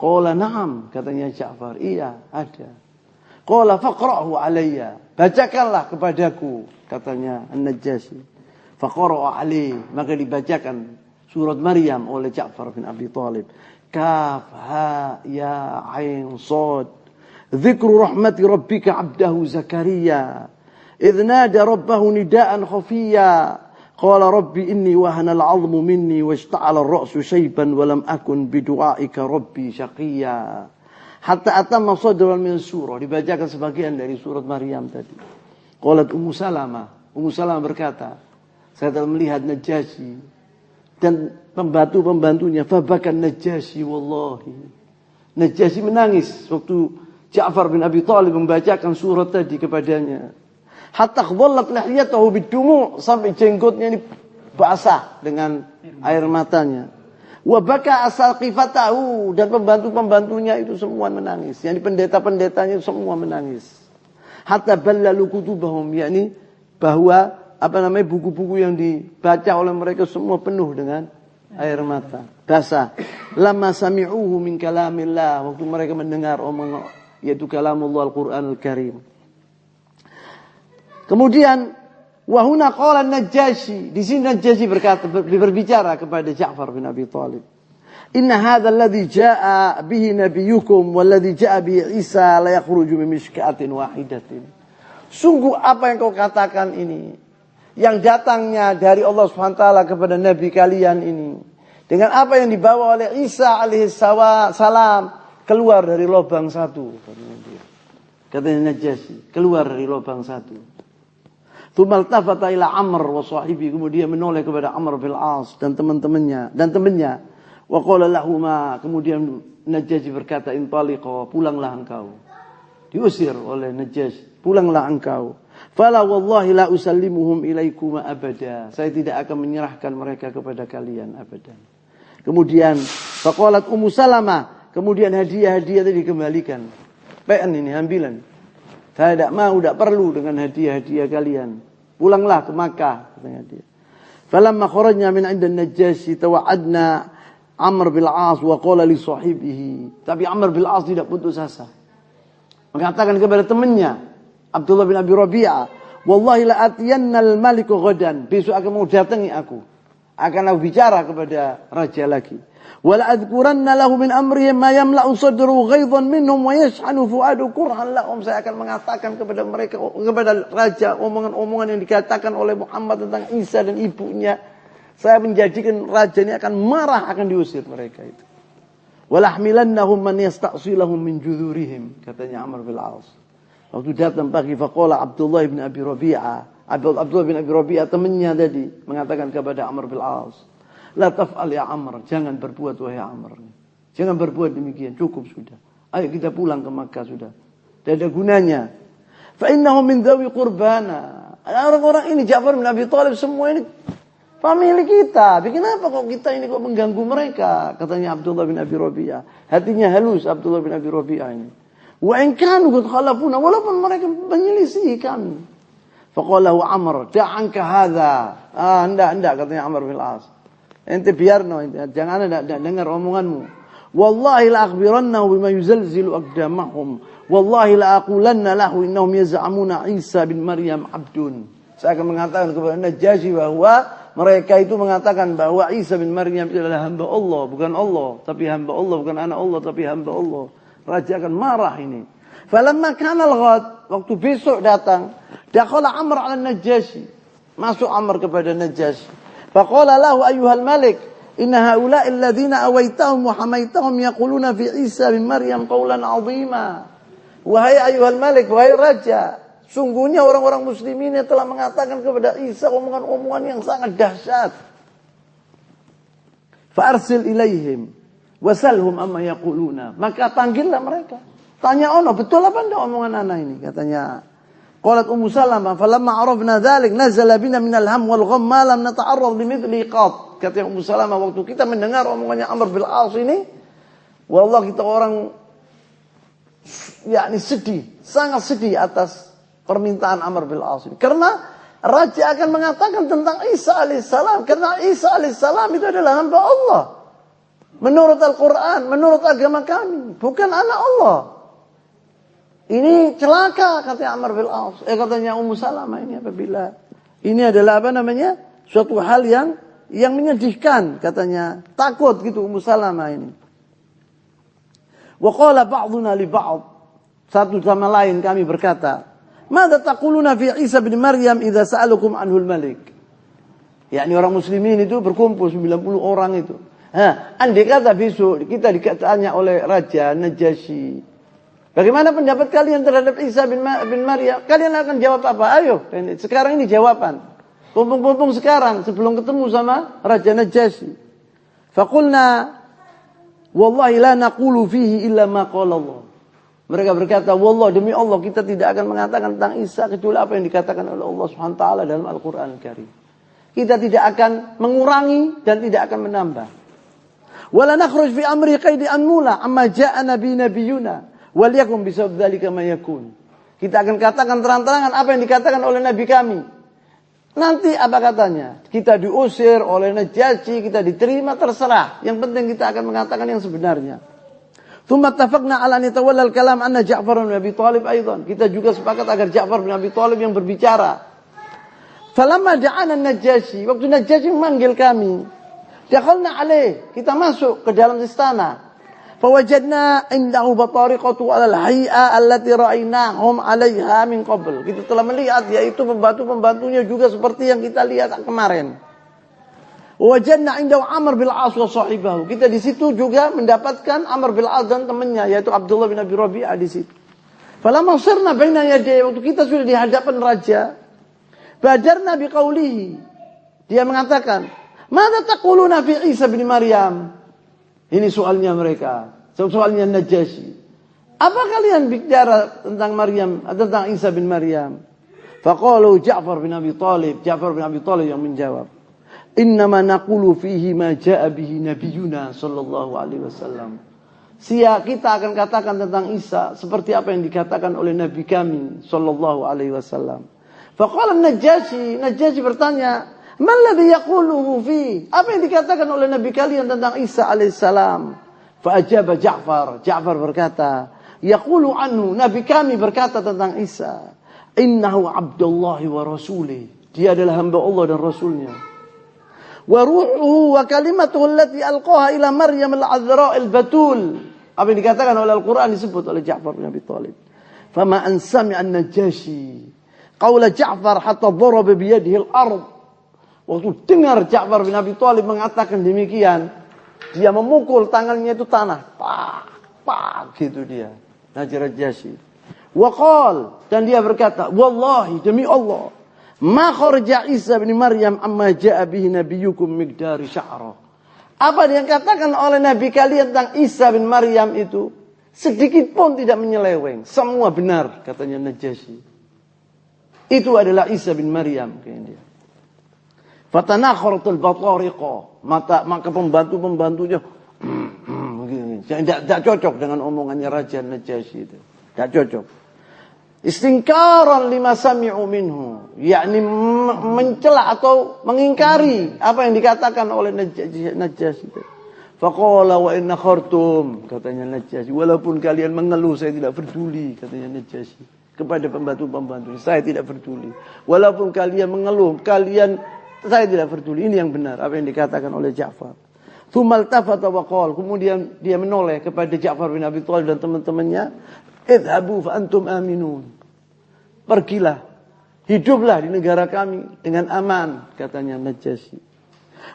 Qala na'am, katanya Ja'far, iya, ada. Qala faqra'hu 'alayya, bacakanlah kepadaku, katanya An-Najashi. Faqara'a 'alayhi, maka dibacakan surat Maryam oleh Ja'far bin Abi Thalib. Kaf ha ya ain sad, dzikru rahmati rabbika 'abdahu Zakaria idh nada rabbahu nidaan khafiyya qala rabbi inni wahana al-'azmu minni washta'ala ar-ra'su shayban wa lam akun bidu'aika rabbi shaqiyya. Hatta atamma sadran min surah, dibacakan sebagian dari surat Maryam tadi. Qalat Ummu Salamah berkata, saya telah melihat Najashi dan pembantu-pembantunya, fabakan Najashi wallahi. Najashi menangis waktu Ja'far bin Abi Thalib membacakan surat tadi kepadanya. Hatta khadallat lihiyatahu bidumu', sampai jenggotnya ini basah dengan air matanya. Wa baka asaqifatahu, dan pembantu-pembantunya itu semua menangis. Yang pendeta-pendetanya semua menangis. Hatta ballalu kutubahum, yakni bahwa buku-buku yang dibaca oleh mereka semua penuh dengan air mata, basah. Lama sami'uhu min kalamillah, waktu mereka mendengar omongan yaitu kalamullah Al-Qur'an Al-Karim. Kemudian wahuna qala Najashi, di sini Najashi berbicara kepada Ja'far bin Abi Thalib. Inna hadzal ladzi jaa'a bihi nabiyyukum wal ladzi jaa'a bihi Isa la yakhruju min mishkatin wahidatin. Sungguh apa yang kau katakan ini, yang datangnya dari Allah SWT kepada Nabi kalian ini, dengan apa yang dibawa oleh Isa alaihissalam, keluar dari lubang satu. Katanya Najashi, keluar dari lubang satu. Tsumma altafata ila Amr wa sahibi, kemudian menoleh kepada Amr bin As dan temannya. Wa qala lahuma, kemudian Najasyi berkata, "Intaliqa, pulanglah engkau." Diusir oleh Najasyi, "Pulanglah engkau." "Fala wallahi la usallimuhum ilaikuma abada." Saya tidak akan menyerahkan mereka kepada kalian abadan. Kemudian faqalat Ummu Salamah, kemudian hadiah-hadiah itu dikembalikan. Pean ini ambilan. Saya tidak mau, tidak perlu dengan hadiah-hadiah kalian. Pulanglah ke Makkah, katanya dia. Falamma kharajna min 'inda an-Najasyi tawa'adna Amr bil 'As wa qala li sahibihi. Tapi Amr bil 'As tidak putus asa. Mengatakan kepada temannya Abdullah bin Abi Rabi'ah, "Wallahi la atiyanna al-maliku ghadan." Besok akan mau datangi aku. Akan aku bicara kepada raja lagi. "Wala adhkuranna lahu min amrihim ma yamla'u sadru ghaidhan minhum wa yash'anu fu'adu kurhan lahum." Saya akan mengatakan kepada mereka, kepada raja, omongan-omongan yang dikatakan oleh Muhammad tentang Isa dan ibunya. Saya menjadikan raja ini akan marah, akan diusir mereka itu. "Walahmilannahum man yasta'silahum min judurihim." Katanya Amr bin Al-As. Waktu datang pagi, faqala Abdullah bin Abi Rabi'ah. Abdullah bin Abi Rabi'ah temannya tadi mengatakan kepada Amr bin Al-As, "La taf'al ya Amr." Jangan berbuat wahai Amr. Jangan berbuat demikian, cukup sudah. Ayo kita pulang ke Makkah sudah. Tidak ada gunanya. Fa innahum min dhawi qurbana. Orang-orang ini Ja'far bin Abi Thalib semua ini famili kita. Kenapa kok kita ini kok mengganggu mereka? Katanya Abdullah bin Abi Rabi'ah. Hatinya halus Abdullah bin Abi Rabi'ah ini. Wa in kanu qad khalafuna, walaupun mereka menyelisih kami. Faqalahu Amr, "Da'anka hadza." Enggak katanya Amr bin Al-As. Ente biarno, jangan enggak dengar omonganmu. "Wallahi la akhbirannahu bima yuzalzilu aqdamahum. Wallahi la aqulanna lahu innahum yaz'amuna Isa bin Maryam abdun." Saya akan mengatakan kepada Najasyi bahwa mereka itu mengatakan bahwa Isa bin Maryam itu adalah hamba Allah, bukan Allah, tapi hamba Allah, bukan anak Allah, tapi hamba Allah. Raja akan marah ini. Falamma kana al-ghad, waktu besok datang, dakhala Amr 'ala Najasyi. Masuk Amr kepada Najasyi. Faqala lahu ayyuhal malik, inna haula'i alladhina awaitahum wa hamaitahum yaquluna fi Isa bin Maryam qawlan 'azima. Wahai ayyuhal malik, wahai raja, sungguhnya orang-orang muslimin yang telah mengatakan kepada Isa omongan-omongan yang sangat dahsyat. Fa arsil ilaihim wasalhum amma yaquluna. Maka panggillah mereka. Tanya ono, betul apa enggak omongan anak ini? Katanya, qalat Ummu Salamah, falamma arafna dzalik nazala bina minal ham wal gham ma lam nata'arrad limithli qat. Kata Ummu Salamah, waktu kita mendengar omongannya Amr bin Al-As ini, wallah kita orang yakni sedih, sangat sedih atas permintaan Amr bin Al-As ini. Karena raja akan mengatakan tentang Isa alaihissalam, karena Isa alaihissalam itu adalah hamba Allah. Menurut Al-Quran, menurut agama kami, bukan anak Allah. Ini celaka, kata Amr bin Al-As. Katanya Ummu Salamah ini apabila ini adalah apa namanya? Suatu hal yang menyedihkan, katanya. Takut gitu Ummu Salamah ini. Wa qala ba'duna li ba'd. Satu sama lain kami berkata, "Madza taquluna fi Isa bin Maryam idza sa'alukum anhul malik?" yakni orang muslimin itu berkumpul 90 orang itu. Andai kata besok kita ditanya oleh Raja Najasyi, bagaimana pendapat kalian terhadap Isa bin Maryam? Kalian akan jawab apa? Ayo, sekarang ini jawaban. Kumpul-kumpul sekarang sebelum ketemu sama Raja Najasyi. Faqulna wallahi la naqulu fihi illa ma qala Allah. Mereka berkata, wallah demi Allah kita tidak akan mengatakan tentang Isa kecuali apa yang dikatakan oleh Allah Subhanahu wa taala dalam Al-Qur'an Al-Karim. Kita tidak akan mengurangi dan tidak akan menambah. Wala nakhruj fi amri qaidi anmula amma jaa nabiyuna wal yakum bisabab dzalika ma yakun. Kita akan katakan terang-terangan apa yang dikatakan oleh nabi kami. Nanti apa katanya? Kita diusir oleh Najasyi, kita diterima, terserah. Yang penting kita akan mengatakan yang sebenarnya. Tsumma tafaqna ala an yatawalla al-kalam anna Ja'far bin Abi Thalib aidan. Kita juga sepakat agar Ja'far bin Abi Thalib yang berbicara. Falamma da'ana Najasyi, waktu Najasyi memanggil kami, dakhalna alaih, kita masuk ke dalam istana. Fawajadna indahu batariqatu 'ala al-hay'a allati ra'aynahum 'alayha min qabl. Kita telah melihat yaitu pembantu-pembantunya juga seperti yang kita lihat kemarin. Wajadna indahu Amr bin Al-As wa sahibahu. Kita di situ juga mendapatkan Amr bin Al-As dan temannya yaitu Abdullah bin Abi Rabi'ah di situ. Falamma sirna baina yaday, waktu kita sudah di hadapan raja, badarna biqaulihi. Dia mengatakan, "Madza taquluna fi Isa bin Maryam?" Ini soalnya mereka. Soalnya Najasyi. Apa kalian bicara tentang Maryam, tentang Isa bin Maryam? Faqalu Ja'far bin Abi Talib. Ja'far bin Abi Talib yang menjawab. Innama naqulu fihi ma ja'a bihi nabiyuna sallallahu alaihi wasallam. Kita akan katakan tentang Isa seperti apa yang dikatakan oleh Nabi kami sallallahu alaihi wasallam. Faqala Najasyi bertanya, "Man ladzi yaquluhu fi?" Apa yang dikatakan oleh Nabi kalian tentang Isa alaihissalam? Fa'ajaba Ja'far berkata, yaqulu anhu, Nabi kami berkata tentang Isa, innahu abdullahi wa rasulih. Dia adalah hamba Allah dan Rasulnya. Wa ruhuhu wa kalimatuhu allati alqaha ila Maryam al-azra' al-batul. Apa yang dikatakan oleh Al-Quran disebut oleh Ja'far bin Abi Talib. Fama an sami'a an-Najasyi qawla Ja'far hatta daraba biyadihi al-ard. Waktu dengar Ja'far bin Abi Talib mengatakan demikian, dia memukul tangannya itu tanah. Pak, gitu dia. Najasyi. Waqal, dan dia berkata, wallahi demi Allah, ma kharaja Isa bin Maryam amma ja'a bihi nabiyyukum miqdari sya'rah. Apa yang dikatakan oleh Nabi kalian tentang Isa bin Maryam itu sedikit pun tidak menyeleweng. Semua benar, katanya Najasyi. Itu adalah Isa bin Maryam, kata dia. Fatanakharatul batariqa, maka pembantu-pembantunya tidak cocok dengan omongannya Raja Najasyi itu. Tidak cocok. Istinkaran lima sami'u minhu, yakni mencela atau mengingkari apa yang dikatakan oleh Najasyi itu. Faqala wa inna khartum, katanya Najasyi, walaupun kalian mengeluh saya tidak peduli, katanya Najasyi kepada pembantu-pembantu, saya tidak peduli. Walaupun kalian mengeluh, saya tidak peduli. Ini yang benar apa yang dikatakan oleh Ja'far. Tsumal tafata wa qala, kemudian dia menoleh kepada Ja'far bin Abi Thalib dan teman-temannya, idhabu fa antum aminun. Pergilah, hiduplah di negara kami dengan aman, katanya Najasyi.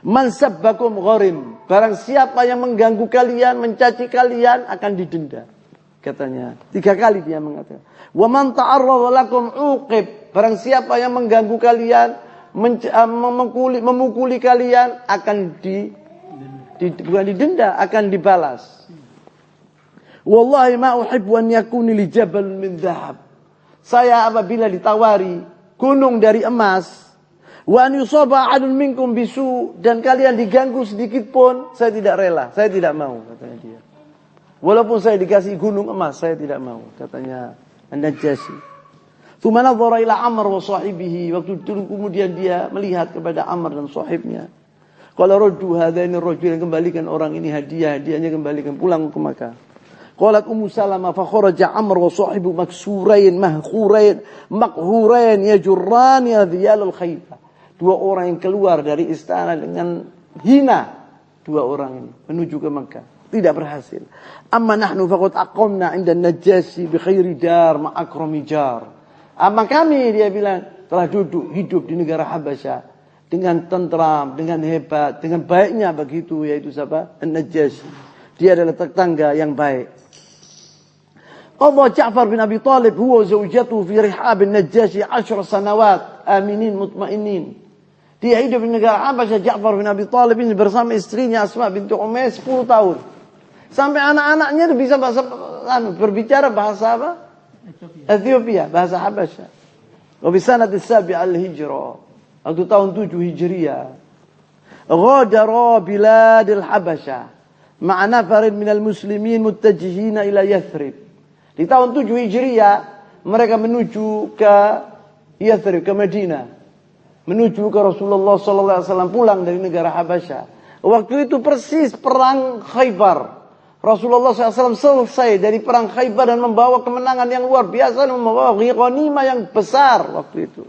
Man sabbakum gharim, barang siapa yang mengganggu kalian, mencaci kalian akan didenda, katanya. 3 kali dia mengatakan. Wa man ta'arrada lakum uqib, barang siapa yang mengganggu kalian, memukuli kalian akan bukan didenda, akan dibalas. Wallahi ma uhibbu an yakuni li jabal min dhahab. Saya apabila ditawari gunung dari emas, wa an yusaba 'adun minkum bisu, dan kalian diganggu sedikit pun saya tidak rela, saya tidak mau, katanya dia. Walaupun saya dikasih gunung emas, saya tidak mau, katanya An-Najasyi. Tsumma nadhara ila Amr wa sahibihi, waktu itu kemudian dia melihat kepada Amr dan sahibnya. Qala raddu hadaini ar-rajulain, kembalikan orang ini hadiahnya kembalikan pulang ke Makkah. Qalat Ummu Salamah fa kharaja Amr wa sahibu maksurain makhurain yajurran yadhiyal al-khayfa. 2 orang yang keluar dari istana dengan hina, 2 orang ini menuju ke Makkah. Tidak berhasil. Amma nahnu faqad aqamna 'inda an-Najasyi bi khairi dar ma akrami jar. Ama kami, dia bilang, telah hidup di negara Habasyah dengan tentram, dengan hebat, dengan baiknya begitu, yaitu siapa? An-Najasyi. Dia adalah tetangga yang baik. Qadha Ja'far bin Abi Talib huwa zawjatuhu fi rihab an-Najasyi 10 sanawat aminin mutmainin. Dia hidup di negara Habasyah, Ja'far bin Abi Talib ini bersama istrinya Asma binti Umayyah 10 tahun. Sampai anak-anaknya bisa berbicara bahasa apa? Ethiopia, bahasa Habasyah. Wa bi sanati as-sabi'ah al-hijrah, waktu tahun 7 Hijriah. Ghadara bilad al-Habasyah ma'a nafarin minal muslimin muttajihina ila Yathrib. Di tahun 7 Hijriah mereka menuju ke Yathrib, ke Madinah, menuju ke Rasulullah sallallahu alaihi wasallam pulang dari negara Habasyah. Waktu itu persis perang Khaybar. Rasulullah SAW selesai dari perang Khaybar dan membawa kemenangan yang luar biasa, dan membawa ghanimah yang besar waktu itu.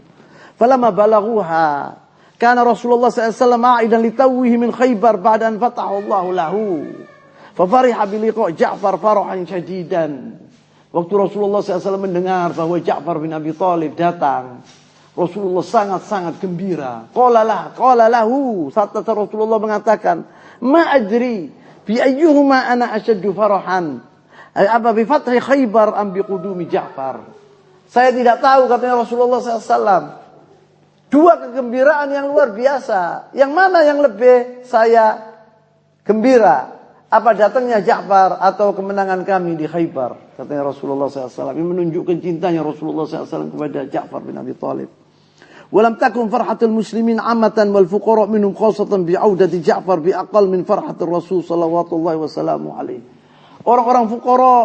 Falamma balaghuha kana Rasulullah SAW a'idan litawwihi min Khaybar ba'da an fataha Allah lahu. Fa fariha bi liqa' Ja'far farahan shadidan. Waktu Rasulullah SAW mendengar bahwa Ja'far bin Abi Talib datang, Rasulullah sangat-sangat gembira. Qala lahu, saat Rasulullah mengatakan, ma adri bi ayyuhuma ana ashaddu farahan, apa bi fathi Khaybar am bi qudumi Ja'far. Saya tidak tahu, katanya Rasulullah SAW. 2 kegembiraan yang luar biasa. Yang mana yang lebih saya gembira? apa datangnya Ja'far atau kemenangan kami di Khaybar, katanya Rasulullah SAW. Ini menunjukkan cintanya Rasulullah SAW kepada Ja'far bin Abi Thalib. Walam takun farhatul muslimin amatan wal fuqara minhum khasatan bi'audati Ja'far bi'aqal min farhatir Rasul sallallahu alaihi. Orang-orang fuqara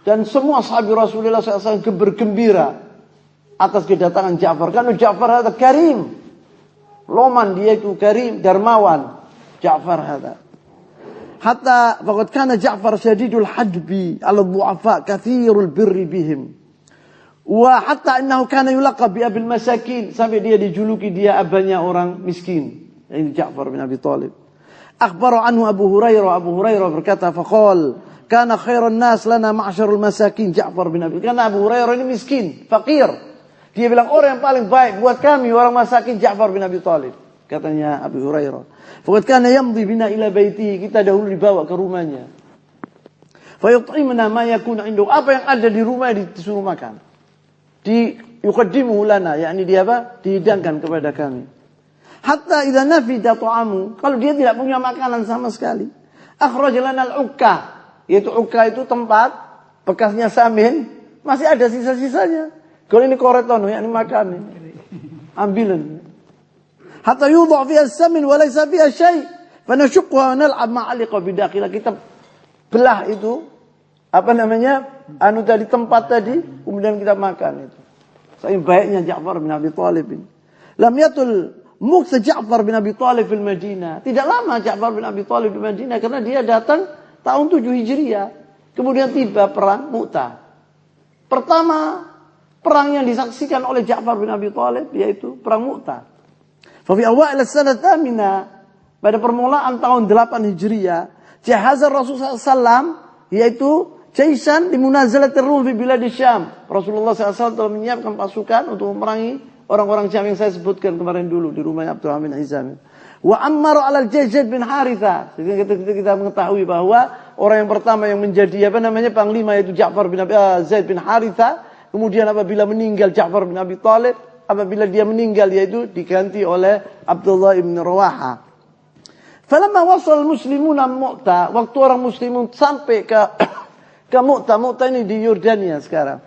dan semua sahabat Rasulullah SAW bergembira atas kedatangan Ja'far. Karena Ja'far ada karim. Loman dia itu karim, dermawan. Ja'far ada. Hatta faqad kana Ja'far syadidul hadbi 'ala ad-du'afa katsirul birri bihim. Wa hatta innahu kana yulaqab bi abil masakin, sampai dia dijuluki dia abahnya orang miskin. Ini Ja'far bin Abi Thalib. Akhbara anhu Abu Hurairah berkata faqal kana khairun nas lana ma'syarul masakin Ja'far bin Abi. Karena Abu Hurairah ini miskin, fakir. Dia bilang orang yang paling baik buat kami orang masakin Ja'far bin Abi Thalib. Katanya Abu Hurairah. Faqad kana yamdi bina ila baitihi, kita dahulu dibawa ke rumahnya. Fa yut'imuna ma yakunu indahu, apa yang ada di rumah disuruh makan. Yuqaddimuhu lana, yakni dia apa? Dihidangkan kepada kami. Hatta idza nafida ta'amu, kalau dia tidak punya makanan sama sekali, akhraj lana al-ukka, yaitu ukka itu tempat bekasnya samin, masih ada sisa-sisanya. Kalau ini koreton, yakni makan. Ambilan. Hatta yudha fiha as-samin wa laysa fiha syai', fa nashqqa wa nal'ab ma'aliqa bidakhila. Kita belah itu tadi tempat tadi, kemudian kita makan itu. Saking baiknya Ja'far bin Abi Thalib ini. Lam yatul muksa Ja'far bin Abi Thalib fil Madinah. Tidak lama Ja'far bin Abi Thalib di Madinah karena dia datang tahun 7 Hijriah. Kemudian tiba perang Mu'tah. Pertama perang yang disaksikan oleh Ja'far bin Abi Thalib yaitu perang Mu'tah. Fa fi awal as-sanah thamina, pada permulaan tahun 8 Hijriah, jahazar Rasulullah SAW yaitu jaisan di munazalatir Rum fi bilad Syam. Rasulullah SAW telah menyiapkan pasukan untuk memerangi orang-orang Syam yang saya sebutkan kemarin dulu di rumahnya Abdurrahman bin Hizam. Wa ammara 'ala al-Zaid bin Haritha. Sehingga kita mengetahui bahwa orang yang pertama yang menjadi panglima yaitu Ja'far bin Zaid bin Haritha. Kemudian apabila meninggal Ja'far bin Abi Thalib, apabila dia meninggal yaitu diganti oleh Abdullah ibn Rawaha. Falamma wasal muslimuna Mu'tah, waktu orang muslimun sampai ke Mu'tah. Mu'tah ini di Yordania sekarang.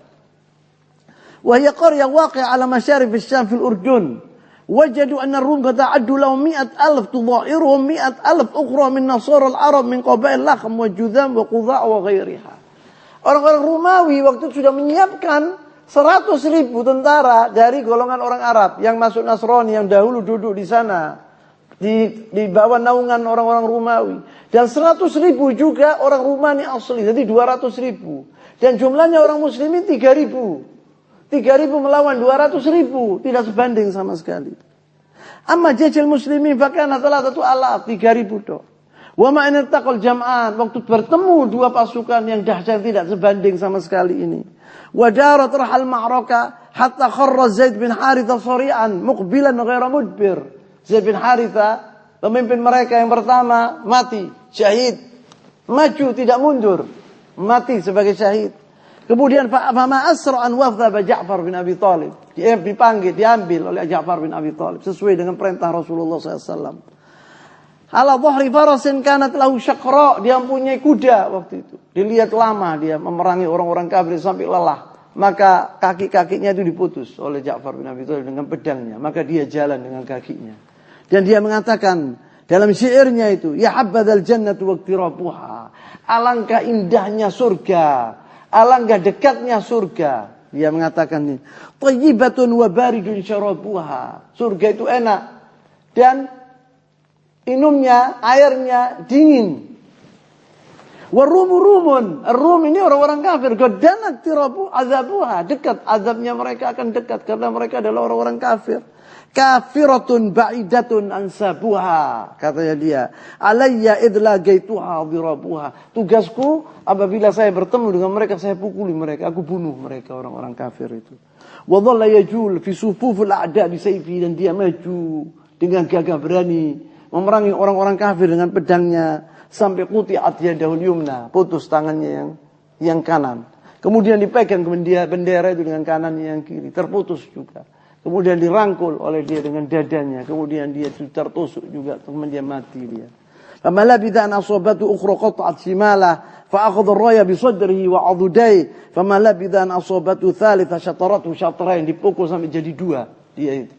Wa hiya qaryah waqi'a 'ala masyarif asy-Syam fil Urdun. Wajadu anna ar-Rum qad ta'addu lahum 100,000 tudha'iruhum 100,000 ukhra min nasara al-Arab min qabail Lakhm wa Judham wa Qudha' wa ghairiha. Orang-orang Romawi waktu itu sudah menyiapkan 100,000 tentara dari golongan orang Arab yang masuk Nasrani yang dahulu duduk di sana di bawah naungan orang-orang Romawi, dan 100,000 juga orang Rumani asli, jadi 200,000, dan jumlahnya orang muslimin 3,000 melawan 200,000, tidak sebanding sama sekali. Amma jajal muslimin fakana 3,000 toh. Wa ma in taqal jam'an, waktu bertemu dua pasukan yang dahsyat tidak sebanding sama sekali ini. Wadarat rahal ma'raka hatta kharra Zaid bin Haritha sari'an muqbilan ghaira mudbir. Zaid bin Haritha, pemimpin mereka yang pertama, mati, syahid. Maju tidak mundur, mati sebagai syahid. Kemudian fama asra'an wafdha Ja'far bin Abi Thalib. Diambil oleh Ja'far bin Abi Thalib sesuai dengan perintah Rasulullah SAW. Ala dhahri farasin kanat lahu syaqra, dia mempunyai kuda waktu itu. Dilihat lama dia memerangi orang-orang kafir sampai lelah. Maka kaki-kakinya itu diputus oleh Ja'far bin Abi Thalib dengan pedangnya. Maka dia jalan dengan kakinya. Dan dia mengatakan dalam syairnya itu, ya habbadzal jannatu waqtirabuha. Alangkah indahnya surga, alangkah dekatnya surga. Dia mengatakan ini, thayyibatun wa baridun syarabuha. Surga itu enak dan minumnya, airnya dingin. Warumun, Rum ini orang-orang kafir. Gadanat tirabu azabuha, dekat azabnya mereka akan dekat karena mereka adalah orang-orang kafir. Kafiratun ba'idatun ansabuha, katanya dia. Alayya idla gaituha dirabuha. Tugasku apabila saya bertemu dengan mereka, saya pukuli mereka, aku bunuh mereka orang-orang kafir itu. Wa dhalla yajul fi sufufil a'da bi sayfi, dan dia maju dengan gagah berani memerangi orang-orang kafir dengan pedangnya sampai quti'at yadahul yumna, putus tangannya yang kanan. Kemudian dipegang bendera itu dengan kanannya yang kiri, terputus juga. Kemudian dirangkul oleh dia dengan dadanya, kemudian dia tertusuk juga, kemudian dia mati dia. فما لبث أن أصابته أخرى قطعت شماله فأخذ الراية بصدره وعضديه فما لبث أن أصابته ثالثة شطرته شطرين, dipukul sampai jadi dua dia itu.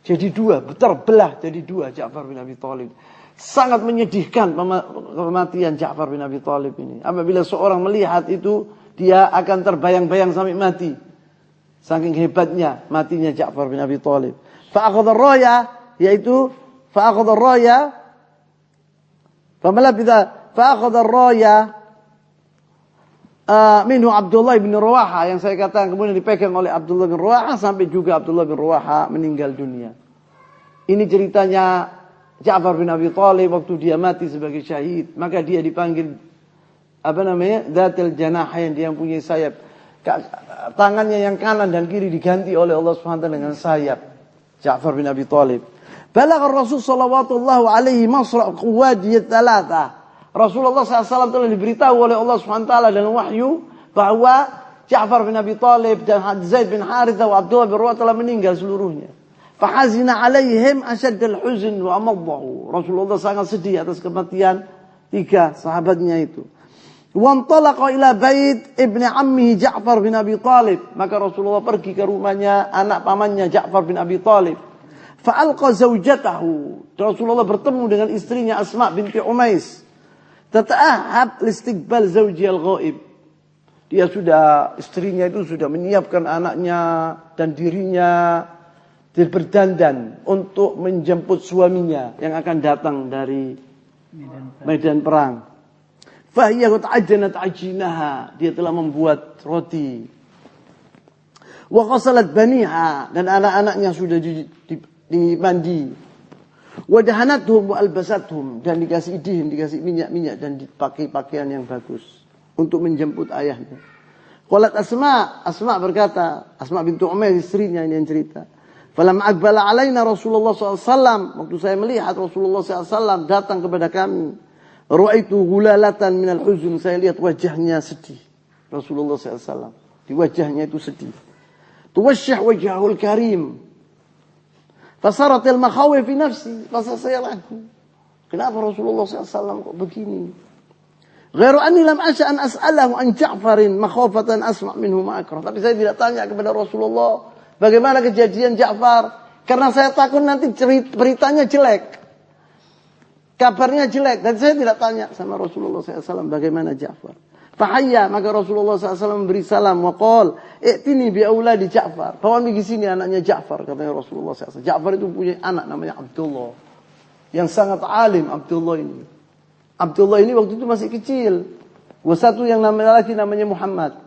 Jadi dua, terbelah jadi dua Ja'far bin Abi Thalib. Sangat menyedihkan kematian Ja'far bin Abi Thalib ini. Apabila seorang melihat itu, dia akan terbayang-bayang sampai mati. Saking hebatnya matinya Ja'far bin Abi Thalib. Fa'akhadha ar-raya, yaitu fa'akhadha ar-raya fa'akhadha ar-raya minhu Abdullah bin Rawaha, yang saya katakan kemudian dipegang oleh Abdullah bin Rawaha sampai juga Abdullah bin Rawaha meninggal dunia. Ini ceritanya Ja'far bin Abi Thalib waktu dia mati sebagai syahid, maka dia dipanggil Dzatul Janahain, dia yang punya sayap. Tangannya yang kanan dan kiri diganti oleh Allah SWT dengan sayap. Ja'far bin Abi Thalib. Balagha Rasul sallallahu alaihi masra' quwadiyat thalatha. Rasulullah SAW telah diberitahu oleh Allah SWT dalam wahyu bahwa Ja'far bin Abi Thalib dan Zaid bin Harithah wa Abdullah bin Rawaha telah meninggal seluruhnya. Fahazina alaihim asyaddal huzn wa amaddahu. Rasulullah sangat sedih atas kematian tiga sahabatnya itu. Wantalaqa ila bait ibni ammihi Ja'far bin Abi Thalib. Maka Rasulullah pergi ke rumahnya anak pamannya Ja'far bin Abi Thalib. Fa'alqa zawjatahu. Rasulullah bertemu dengan istrinya Asma binti Umais. Tata'ahab listiqbal zawji al-ghaib. Dia sudah, istrinya itu sudah menyiapkan anaknya dan dirinya berdandan untuk menjemput suaminya yang akan datang dari medan perang. Fahiyya qad ajjanat ajinaha. Dia telah membuat roti. Wa ghasalat baniha, dan anak-anaknya sudah dimandi. Wadahanathum wa albasathum, dan dikasih idih, dikasih minyak-minyak dan dipakai pakaian yang bagus untuk menjemput ayahnya. Qalat Asma berkata, Asma bintu Umais istrinya ini yang cerita. Falam aqbala alaina Rasulullah SAW, waktu saya melihat Rasulullah SAW datang kepada kami, ra'aitu ghulalatan minal huzn, saya lihat wajahnya sedih. Rasulullah SAW di wajahnya itu sedih. Tuwashshah wajhahul karim. Fasaratil makhawif fi nafsi, rasa saya ragu. Kenapa Rasulullah SAW kok begini? Ghairu anni lam asya an as'alahu an Ja'farin makhafatan asma' minhu ma akrah. Tapi saya tidak tanya kepada Rasulullah bagaimana kejadian Ja'far, karena saya takut nanti beritanya jelek. Kabarnya jelek, dan saya tidak tanya sama Rasulullah SAW bagaimana Ja'far. Fahayya, maka Rasulullah SAW memberi salam. Wa qal, i'tini bi auladi Ja'far. Bawa pergi sini anaknya Ja'far, katanya Rasulullah SAW. Ja'far itu punya anak namanya Abdullah, yang sangat alim. Abdullah ini waktu itu masih kecil. Satu yang lagi namanya Muhammad.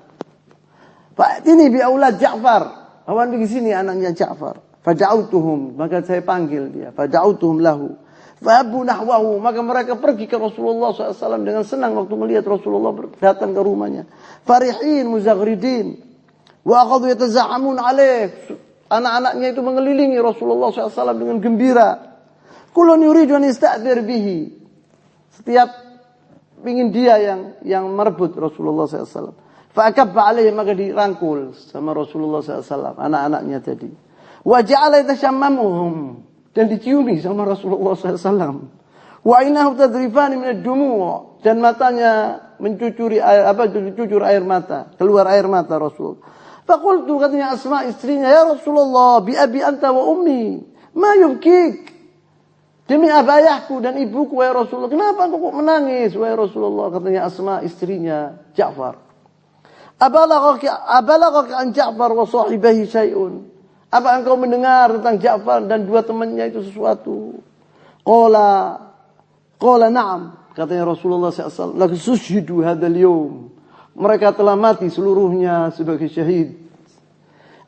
Fa'tini bi aulad Ja'far. Bawa pergi sini anaknya Ja'far. Fada'autuhum, maka saya panggil dia. Fada'autuhum lahu. Fahabu nahwahu, maka mereka pergi ke Rasulullah SAW dengan senang waktu melihat Rasulullah datang ke rumahnya. Farihin muzaghridin wa akhadhu yatazahamun alaih. Anak-anaknya itu mengelilingi Rasulullah SAW dengan gembira. Kullun yuridu an yasta'thir bihi. Setiap ingin dia yang merebut Rasulullah SAW. Fa'akabba alaihi, maka dirangkul sama Rasulullah SAW anak-anaknya tadi. Wa ja'ala yatashammamuhum, dan diciumi sama Rasulullah SAW. Wa inahu tadrifani min ad-dumu', dan matanya mencucur air mata, keluar air mata Rasul. Faqultu, katanya Asma istrinya, ya Rasulullah, bi abi anta wa ummi, ma yubkik? Demi ayahku dan ibuku, wahai Rasulullah, kenapa kok menangis, wahai Rasulullah? Katanya Asma istrinya Ja'far. Abalaghaka an Ja'far wa sahibihi syai'un? Apa engkau mendengar tentang Ja'far dan dua temannya itu sesuatu? Qala na'am, katanya Rasulullah SAW. Laqad sushidu hadzal yawm. Mereka telah mati seluruhnya sebagai syahid.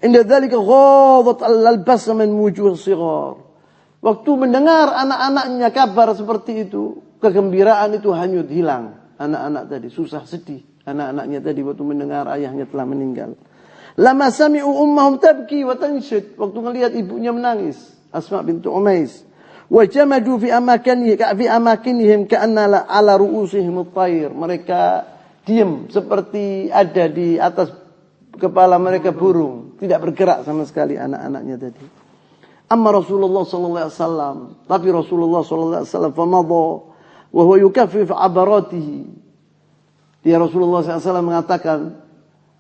Inda dzalika ghadat al-basam min wujuh shighar. Waktu mendengar anak-anaknya kabar seperti itu, kegembiraan itu hanyut, hilang. Anak-anak tadi susah, sedih. Anak-anaknya tadi waktu mendengar ayahnya telah meninggal. Lama sami'u ummahum tabki wa tanshid. Waktu melihat ibunya menangis, Asma bintu Umais. Wa jamadu fi amakinihim ka'anna ala ru'usihim at-tayr. Mereka diam seperti ada di atas kepala mereka burung, tidak bergerak sama sekali anak-anaknya tadi. Amma Rasulullah sallallahu alaihi wasallam, tapi Rasulullah sallallahu alaihi wasallam famadha Wa huwa yukaffif abaratihi. Dia Rasulullah SAW mengatakan,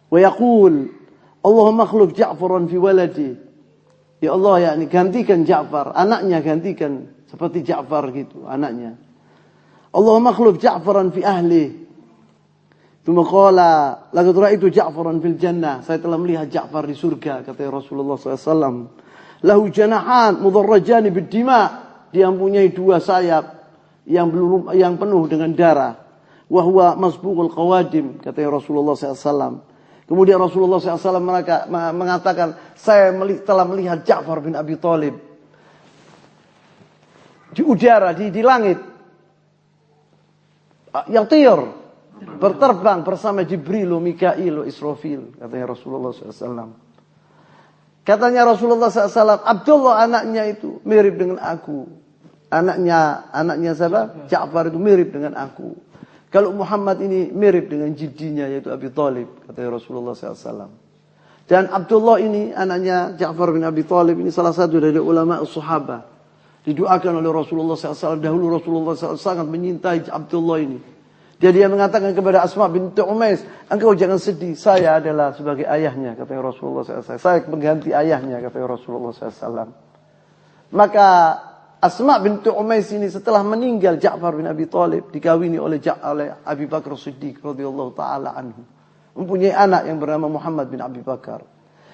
wa yaqul, Allahumma akhluf Ja'faran fi waladi. Ya Allah, yakni gantikan Ja'far, anaknya gantikan seperti Ja'far gitu, anaknya. Allahumma akhluf Ja'faran fi ahli. Tsumma qala, laqad ra'aitu Ja'faran fil jannah. Saya telah melihat Ja'far di surga, kata Rasulullah SAW. Lahu janahan mudarrajani bid-dima. Dia mempunyai dua sayap yang penuh dengan darah. Wa huwa masbuqul qawadim, kata Rasulullah SAW. Kemudian Rasulullah SAW mengatakan, saya telah melihat Ja'far bin Abi Thalib di udara, di langit, yang berterbang bersama Jibril, Mikail, Israfil, katanya Rasulullah SAW. Katanya Rasulullah SAW, Abdullah anaknya itu mirip dengan aku. Anaknya siapa? Ja'far itu mirip dengan aku. Kalau Muhammad ini mirip dengan jiddinya, yaitu Abi Thalib, katanya Rasulullah SAW. Dan Abdullah ini, anaknya Ja'far bin Abi Thalib, ini salah satu dari ulama sahabat. Didoakan oleh Rasulullah SAW. Dahulu Rasulullah SAW sangat menyintai Abdullah ini. Dia mengatakan kepada Asma binti Umais, engkau jangan sedih, saya adalah sebagai ayahnya, kata Rasulullah SAW. Saya pengganti ayahnya, kata Rasulullah SAW. Maka Asma binti Umais ini setelah meninggal Ja'far bin Abi Thalib, dikawini oleh Abi Bakar Siddiq radhiyallahu taala anhu. Mempunyai anak yang bernama Muhammad bin Abi Bakar.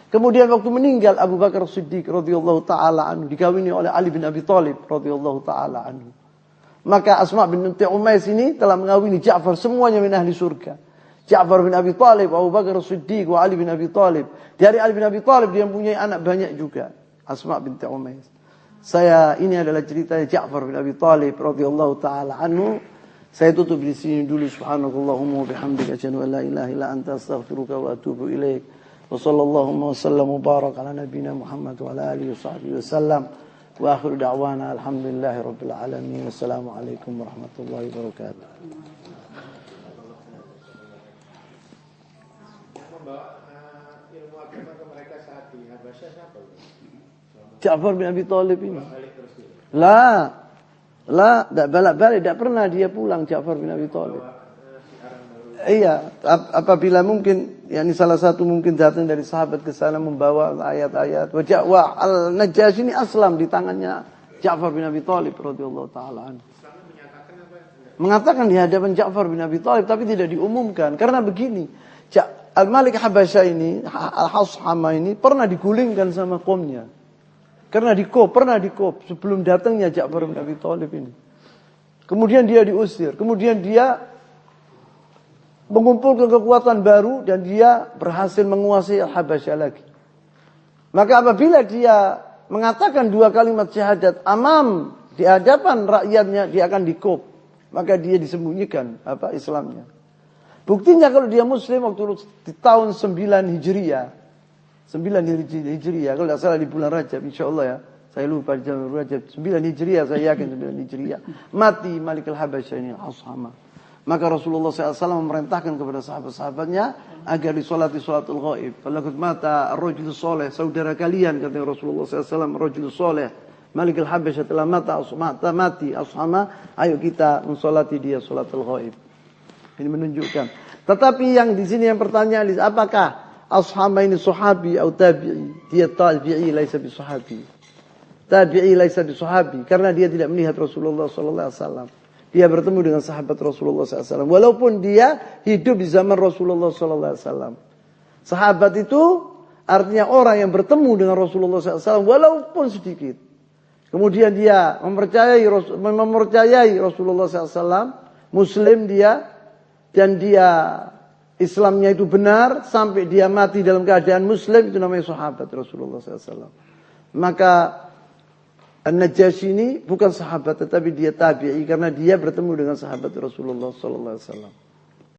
Kemudian waktu meninggal Abu Bakar Siddiq radhiyallahu taala anhu, dikawini oleh Ali bin Abi Thalib radhiyallahu taala anhu. Maka Asma binti Umais ini telah mengawini Ja'far, semuanya min ahli surga. Ja'far bin Abi Thalib, Abu Bakar Siddiq, wa Ali bin Abi Thalib. Dari Ali bin Abi Thalib dia mempunyai anak banyak juga. Asma binti Umais. Ini adalah ceritanya Ja'far bin Abi Thalib radhiyallahu taala anhu. Saya tutup di sini dulu. Subhanakallahumma wa bihamdika asyhadu an la ilaha illa anta astaghfiruka wa atubu ilaik. Wa sallallahu wa sallam wa baraka ala nabiyyina Muhammad wa ala alihi wa sahbihi wasallam. Wa akhiru da'wana alhamdulillahi rabbil alamin. Wassalamualaikum warahmatullahi wabarakatuh. Membawa ilmu agama ke mereka saat di Habasyah siapa? Ja'far bin Abi Thalib ini. Tidak balik, tidak pernah dia pulang Ja'far bin Abi Thalib. Iya, apabila mungkin, yakni salah satu mungkin datang dari sahabat ke sana membawa ayat-ayat. Wa al-Najasyi ini aslam di tangannya Ja'far bin Abi Thalib radhiyallahu taala anhu. Mengatakan di hadapan Ja'far bin Abi Thalib, tapi tidak diumumkan karena begini. Al-Malik Habasyah ini, Al-Hashama ini pernah digulingkan sama kaumnya. Pernah dikop sebelum datangnya Ja'far bin Abi Thalib ini. Kemudian dia diusir, kemudian dia mengumpulkan kekuatan baru dan dia berhasil menguasai Al-Habasyah lagi. Maka apabila dia mengatakan dua kalimat syahadat di hadapan rakyatnya, dia akan dikop. Maka dia disembunyikan Islamnya. Buktinya kalau dia muslim waktu di tahun 9 Hijriah. 9 Hijriah, kalau tidak salah di bulan Rajab, insyaAllah ya. Saya lupa di bulan Rajab. 9 Hijriah, saya yakin 9 Hijriah. Mati Malik Al-Habasyah ini, Al-Hashama. Maka Rasulullah SAW memerintahkan kepada sahabat-sahabatnya agar disolati sholatul ghaib. Falaqad mata ar-rajul soleh, saudara kalian, kata Rasulullah SAW, ar-rajul soleh. Malik Al-Habasyah telah mati, Al-Hashama. Ayo kita mensolati dia sholatul ghaib. Ini menunjukkan. Tetapi yang di sini yang pertanyaan, apakah Al-Hashama ini sahabi atau tabi'i? Dia tabi'i, laisa bi sahabi. Tabi'i laisa bi sahabi, karena dia tidak melihat Rasulullah SAW. Dia bertemu dengan sahabat Rasulullah SAW. Walaupun dia hidup di zaman Rasulullah SAW. Sahabat itu artinya orang yang bertemu dengan Rasulullah SAW walaupun sedikit. Kemudian dia mempercayai Rasulullah SAW. Muslim dia. Dan dia Islamnya itu benar. Sampai dia mati dalam keadaan Muslim. Itu namanya sahabat Rasulullah SAW. Maka An-Najasyi ini bukan sahabat, tetapi dia tabi'i karena dia bertemu dengan sahabat Rasulullah sallallahu alaihi wasallam.